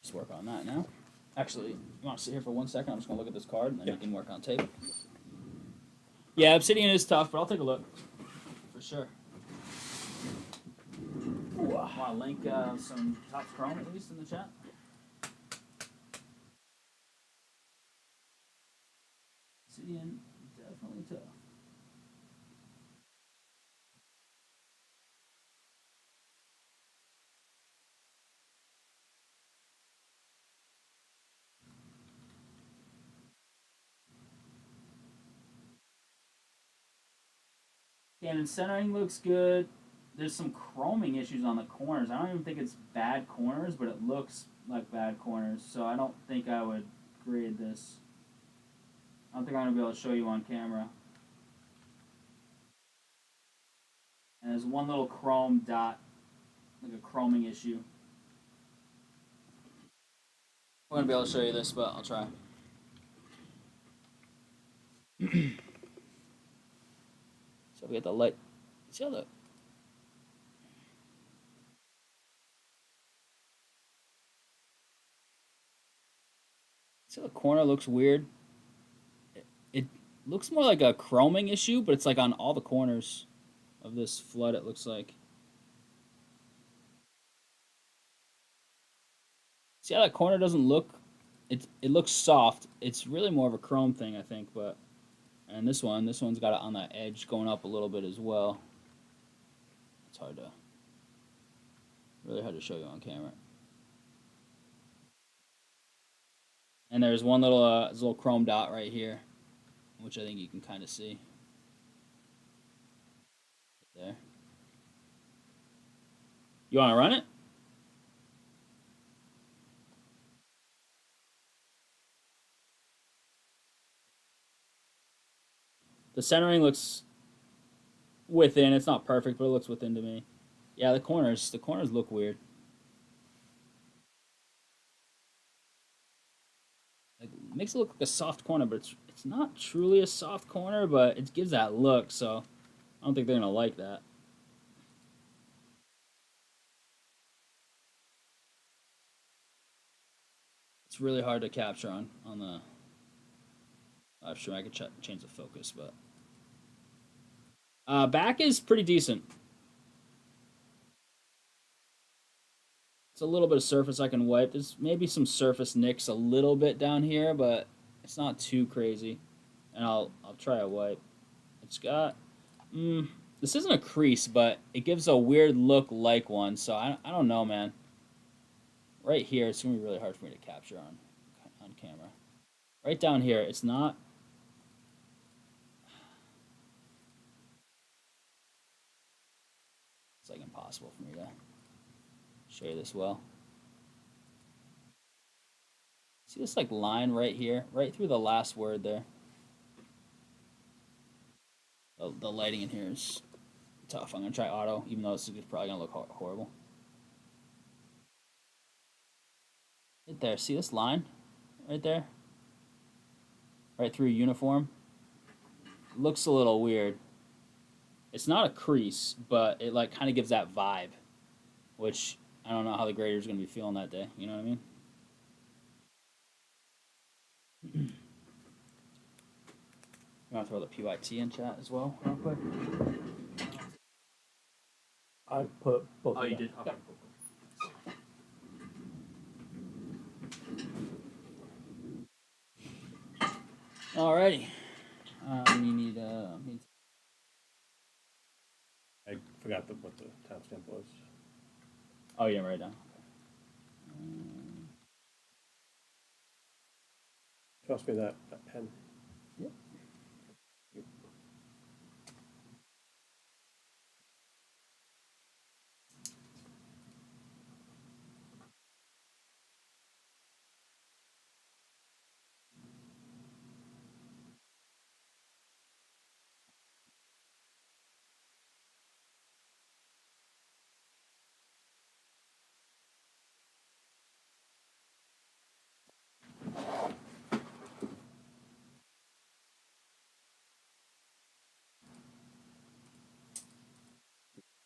Just work on that now. Actually, you want to sit here for 1 second? I'm just gonna look at this card, and then you can work on tape. Yeah, Obsidian is tough, but I'll take a look for sure. Want to link some Topps Chrome at least in the chat? Obsidian, definitely tough. Cannon centering looks good. There's some chroming issues on the corners. I don't even think it's bad corners, but it looks like bad corners. So I don't think I would grade this. I don't think I'm going to be able to show you on camera. And there's one little chrome dot, like a chroming issue. I'm going to be able to show you this, but I'll try. So we got the light. See how the corner looks weird? It looks more like a chroming issue, but it's like on all the corners of this flood, it looks like. See how that corner doesn't look? It looks soft. It's really more of a chrome thing, I think, but... And this one's got it on that edge going up a little bit as well. It's really hard to show you on camera. And there's one little chrome dot right here, which I think you can kind of see. There. You want to run it? The centering looks within. It's not perfect, but it looks within to me. Yeah, the corners look weird. Like, it makes it look like a soft corner, but it's not truly a soft corner, but it gives that look, so I don't think they're gonna like that. It's really hard to capture on the live stream. I could change the focus, but back is pretty decent. It's a little bit of surface I can wipe. There's maybe some surface nicks a little bit down here, but it's not too crazy. And I'll try a wipe. It's got this isn't a crease, but it gives a weird look like one. So I don't know, man. right here, it's gonna be really hard for me to capture on camera. Right down here, it's not. It's like impossible for me to show you this well. See this like line right here, right through the last word there. The lighting in here is tough. I'm gonna try auto, even though this is probably gonna look horrible. Right there, see this line, right there, right through uniform. Looks a little weird. It's not a crease, but it like kind of gives that vibe, which I don't know how the grader's gonna be feeling that day. You know what I mean? You want to throw the PYT in chat as well, real quick? I put both. Oh, you did? Okay. Alrighty. You need I forgot what the timestamp was. oh, yeah, right now. Trust me, that pen. Yep.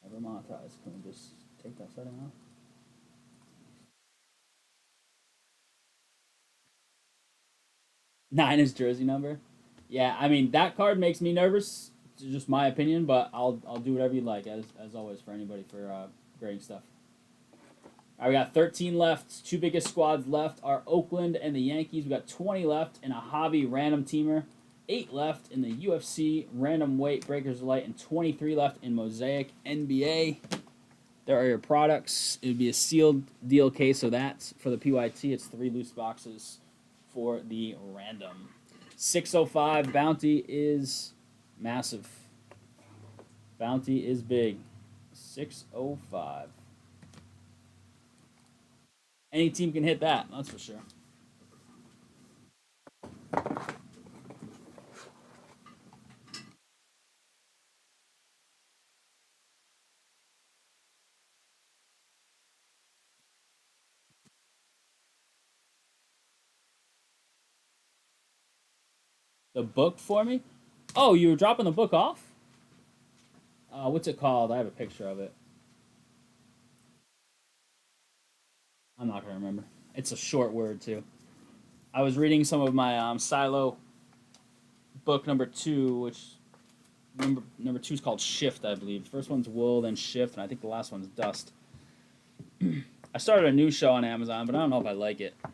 Never monetize. Can we just take that setting off? Nine is jersey number. Yeah, I mean that card makes me nervous. It's just my opinion, but I'll do whatever you like as always for anybody for grading stuff. All right, we got 13 left. Two biggest squads left are Oakland and the Yankees. We got 20 left in a hobby random teamer. 8 left in the UFC random weight breakers light, and 23 left in Mosaic NBA. There are your products. It would be a sealed deal case, so that's for the PYT. It's 3 loose boxes for the random. 605 bounty is massive. Bounty is big. 605. Any team can hit that, that's for sure. The book for me? Oh, you were dropping the book off? What's it called? I have a picture of it. I'm not gonna remember. It's a short word too. I was reading some of my Silo book number 2, which number 2 is called Shift, I believe. The first one's Wool, then Shift, and I think the last one's Dust. I started a new show on Amazon, but I don't know if I like it. I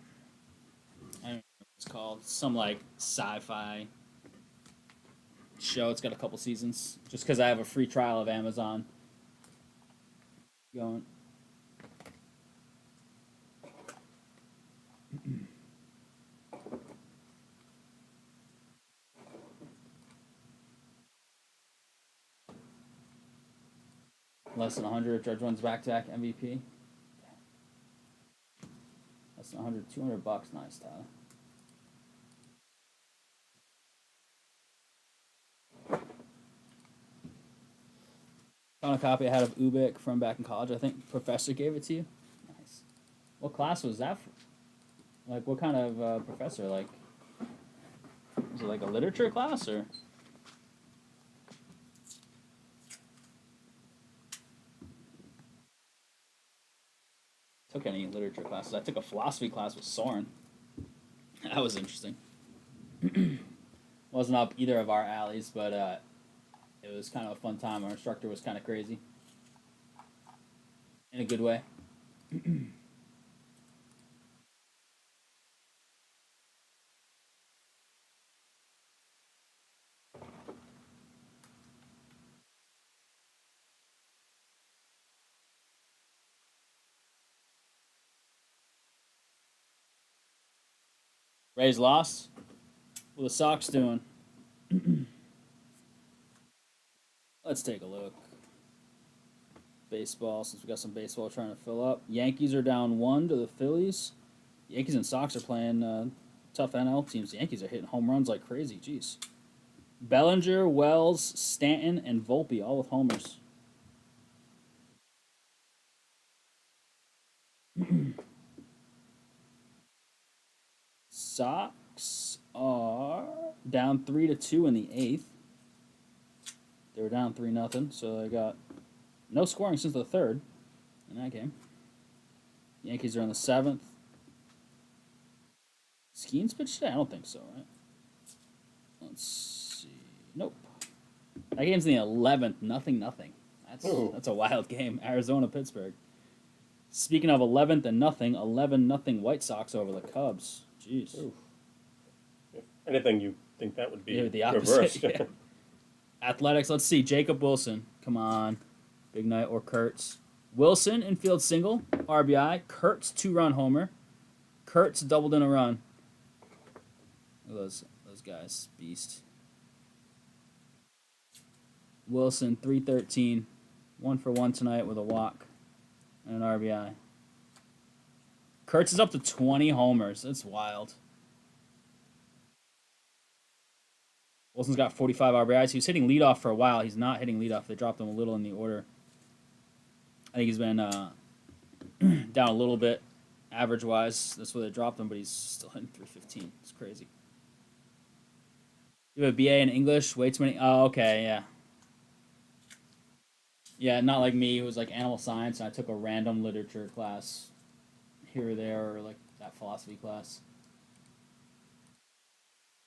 don't know what it's called. Some like sci-fi show. It's got a couple seasons. Just because I have a free trial of Amazon going. Less than 100. Judge runs back-to-back MVP. Less than 100. $200. Nice, Tyler. Found a copy I had of Ubik from back in college. I think Professor gave it to you. Nice. What class was that for? Like, what kind of professor? Like, was it like a literature class or? Took any literature classes? I took a philosophy class with Soren. That was interesting. Wasn't up either of our alleys, but it was kind of a fun time. Our instructor was kind of crazy. In a good way. Rays lost. What are the Sox doing? Let's take a look. Baseball, since we got some baseball trying to fill up. Yankees are down 1 to the Phillies. Yankees and Sox are playing tough NL teams. The Yankees are hitting home runs like crazy. Jeez. Bellinger, Wells, Stanton, and Volpe all with homers. Sox are down 3-2 in the 8th. They were down 3-0, so they got no scoring since the 3rd in that game. Yankees are in the 7th. Skeens pitched today? I don't think so, right? Let's see. Nope. That game's in the 11th. Nothing. That's a wild game. Arizona, Pittsburgh. Speaking of 11th and nothing, 11-0 White Sox over the Cubs. Jeez. Ooh. If anything, you think that would be the opposite. reversed. Yeah. Athletics, let's see. Jacob Wilson. Come on. Big night or Kurtz. Wilson, infield single, RBI. Kurtz, 2-run homer. Kurtz doubled in a run. Look at those guys. Beast. Wilson, 313. 1-for-1 tonight with a walk and an RBI. Kurtz is up to 20 homers. That's wild. Wilson's got 45 RBIs. He was hitting leadoff for a while. He's not hitting leadoff. They dropped him a little in the order. I think he's been down a little bit average-wise. That's where they dropped him, but he's still hitting 315. It's crazy. You have a BA in English? Way too many? Oh, okay, yeah. Yeah, not like me, who was like animal science, and I took a random literature class here or there, or like that philosophy class.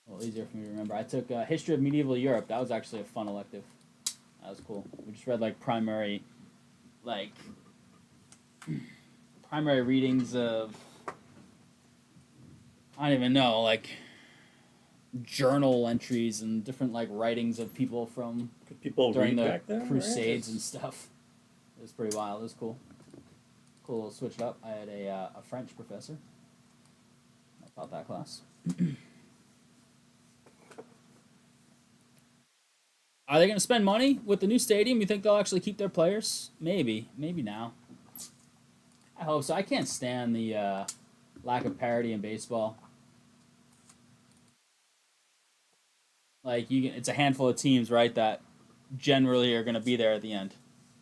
A little easier for me to remember. I took History of Medieval Europe. That was actually a fun elective. That was cool. We just read like primary readings of, I don't even know, like journal entries and different like writings of people from during the Crusades and stuff. It was pretty wild. It was cool. Cool little switch it up. I had a French professor. I taught that class. Are they going to spend money with the new stadium? You think they'll actually keep their players? Maybe. Maybe now. I hope so. I can't stand the lack of parity in baseball. Like it's a handful of teams, right, that generally are going to be there at the end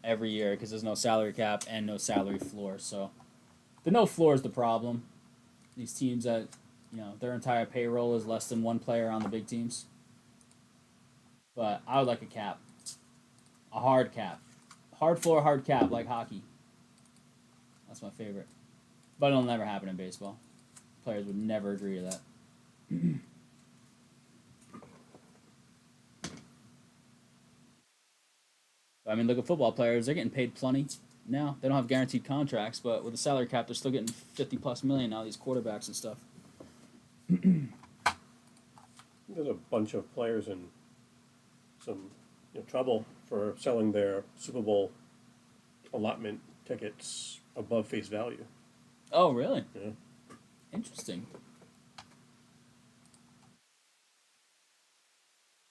every year because there's no salary cap and no salary floor. So the no floor is the problem. These teams that, their entire payroll is less than one player on the big teams. But I would like a cap. A hard cap. Hard floor, hard cap, like hockey. That's my favorite. But it'll never happen in baseball. Players would never agree to that. I mean, look at football players. They're getting paid plenty now. They don't have guaranteed contracts, but with the salary cap, they're still getting 50+ million now, these quarterbacks and stuff. There's a bunch of players in some trouble for selling their Super Bowl allotment tickets above face value. Oh, really? Yeah. Interesting.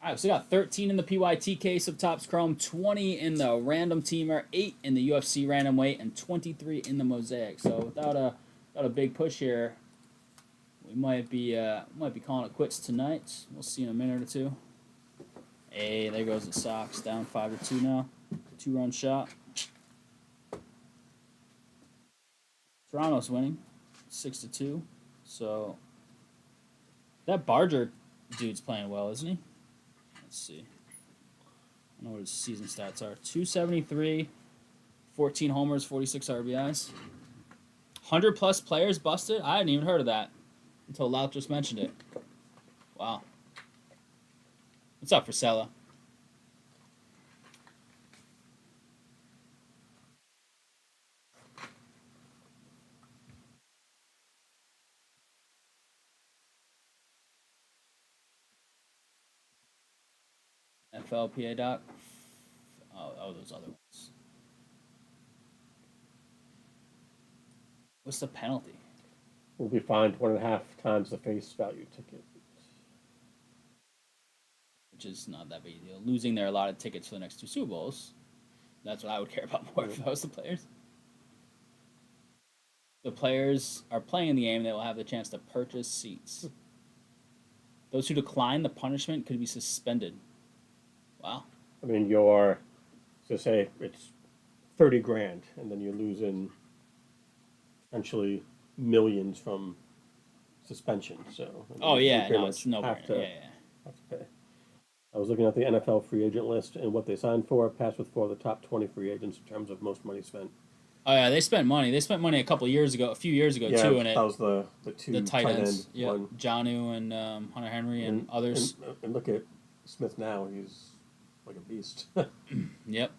All right, so we got 13 in the PYT case of Topps Chrome, 20 in the Random Teamer, 8 in the UFC Random Weight, and 23 in the Mosaic. So without a big push here, we might be calling it quits tonight. We'll see in a minute or two. Hey, there goes the Sox, down 5-2 now. 2-run shot. Toronto's winning, 6-2. So that Barger dude's playing well, isn't he? Let's see. I don't know what his season stats are. 273, 14 homers, 46 RBIs. 100+ players busted? I hadn't even heard of that until Lout just mentioned it. Wow. What's up, Frisella? FLPA doc. Oh, those other ones. What's the penalty? will be fined 1.5 times the face value ticket. which is not that big a deal. Losing their allotted tickets for the next two Super Bowls, that's what I would care about more if I was the players. The players are playing in the game, they will have the chance to purchase seats. Those who decline the punishment could be suspended. Wow. I mean, you're, so say it's 30 grand, and then you're losing potentially millions from suspension. So I mean, Oh you yeah, pretty no, much it's no have brainer. to, Yeah, yeah. have to pay. I was looking at the NFL free agent list and what they signed for, passed with 4 of the top 20 free agents in terms of most money spent. Oh yeah, they spent money. They spent money a few years ago Yeah, too, and that it was the two the tight tight ends, end yeah, one. Jonnu and Hunter Henry and others. And look at Smith now; he's like a beast. Yep,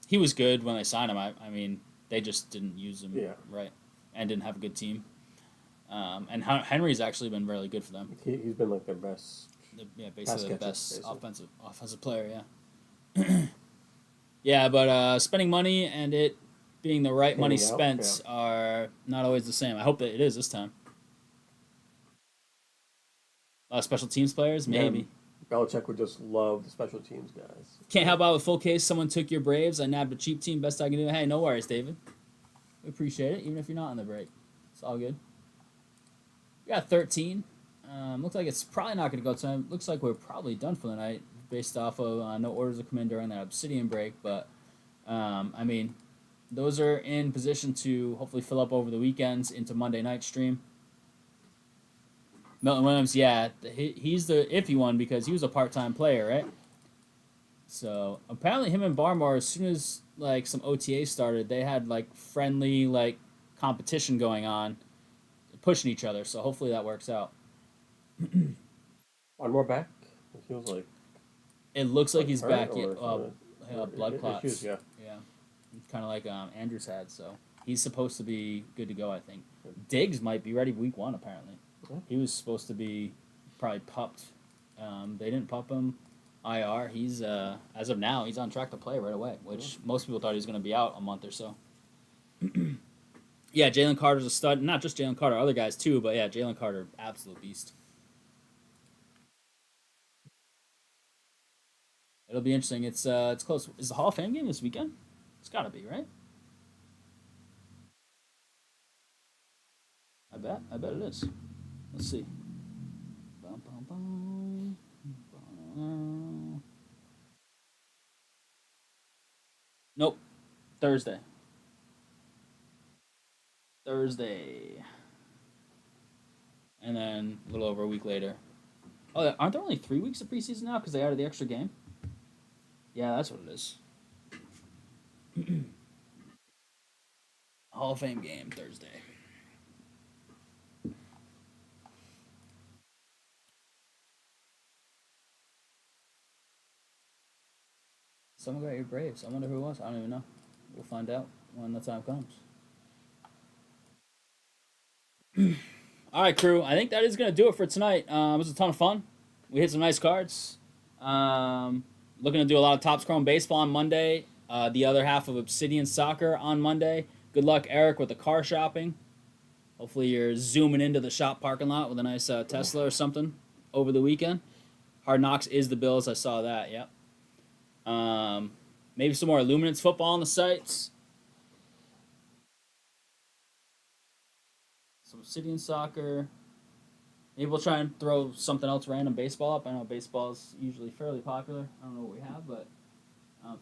he was good when they signed him. I mean, they just didn't use him Yeah. right, and didn't have a good team. And Henry's actually been really good for them. He's been like their best. Basically the catcher, best basically. offensive player. Yeah, yeah, but spending money and it being the right money Panning out, spent are not always the same. I hope that it is this time. A lot of special teams players, maybe. Belichick would just love the special teams guys. Can't help out with full case. Someone took your Braves. I nabbed a cheap team. Best I can do. Hey, no worries, David. We appreciate it, even if you're not on the break. It's all good. We got 13. Looks like it's probably not going to go time. Looks like we're probably done for the night based off of no orders that come in during that Obsidian break. But, I mean, those are in position to hopefully fill up over the weekends into Monday night stream. Milton Williams, yeah, he's the iffy one because he was a part-time player, right? So apparently him and Barmore, as soon as like some OTA started, they had like friendly like competition going on, pushing each other. So hopefully that works out. One more back. It feels It looks like he's hurt back. Yeah, or blood clots. issues, yeah. Yeah, kind of like Andrews had. So he's supposed to be good to go. I think Diggs might be ready week 1. Apparently, he was supposed to be probably pupped. They didn't pup him. IR. He's as of now he's on track to play right away, which most people thought he was going to be out a month or so. Yeah, Jalen Carter's a stud. Not just Jalen Carter, other guys too, but yeah, Jalen Carter, absolute beast. It'll be interesting. It's close. Is the Hall of Fame game this weekend? It's got to be, right? I bet. I bet it is. Let's see. Bum, bum, bum. Nope. Thursday. Thursday. And then a little over a week later. Oh, aren't there only 3 weeks of preseason now because they added the extra game? Yeah, that's what it is. Hall of Fame game Thursday. Someone got your Braves. I wonder who it was. I don't even know. We'll find out when the time comes. All right, crew. I think that is going to do it for tonight. It was a ton of fun. We hit some nice cards. Looking to do a lot of Topps Chrome baseball on Monday. The other half of Obsidian soccer on Monday. Good luck, Eric, with the car shopping. Hopefully you're zooming into the shop parking lot with a nice Tesla or something over the weekend. Hard Knocks is the Bills. I saw that, yep. Maybe some more Luminance football on the sites. Some Obsidian soccer. Maybe we'll try and throw something else random baseball up. I know baseball is usually fairly popular. I don't know what we have, but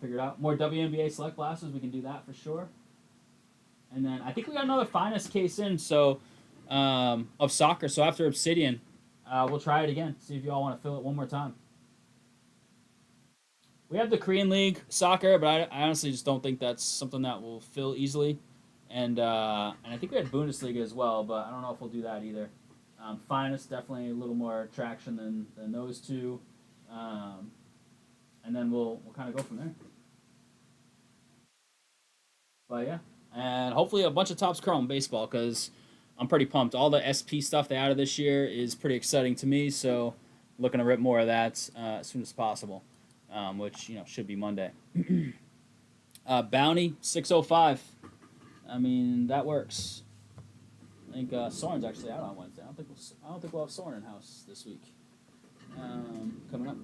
figure it out. More WNBA select blasters. We can do that for sure. And then I think we got another finest case in of soccer. So after Obsidian, we'll try it again. See if you all want to fill it one more time. We have the Korean League soccer, but I honestly just don't think that's something that will fill easily. And I think we had Bundesliga as well, but I don't know if we'll do that either. Finest, definitely a little more traction than those two. And then we'll kind of go from there. But yeah, and hopefully a bunch of Topps Chrome baseball because I'm pretty pumped. All the SP stuff they added this year is pretty exciting to me, so looking to rip more of that as soon as possible, which should be Monday. Bounty 605. I mean that works. think Soren's actually out on Wednesday. I don't think we'll have Soren in house this week. Coming up.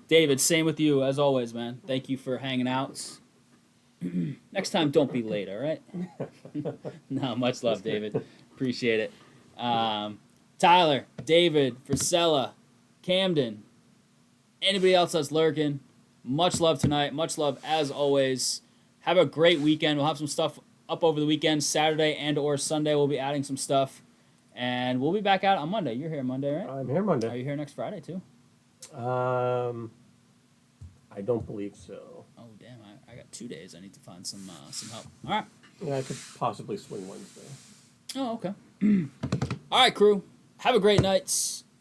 David, same with you as always, man. Thank you for hanging out. Next time, don't be late, all right? No, much love, David. Appreciate it. Tyler, David, Frisella, Camden, anybody else that's lurking, much love tonight. Much love as always. Have a great weekend. We'll have some stuff up over the weekend, Saturday and or Sunday. We'll be adding some stuff. And we'll be back out on Monday. You're here Monday, right? I'm here Monday. Are you here next Friday, too? I don't believe so. Oh, damn. I got 2 days. I need to find some help. All right. Yeah, I could possibly swing Wednesday. Oh, okay. All right, crew. Have a great night.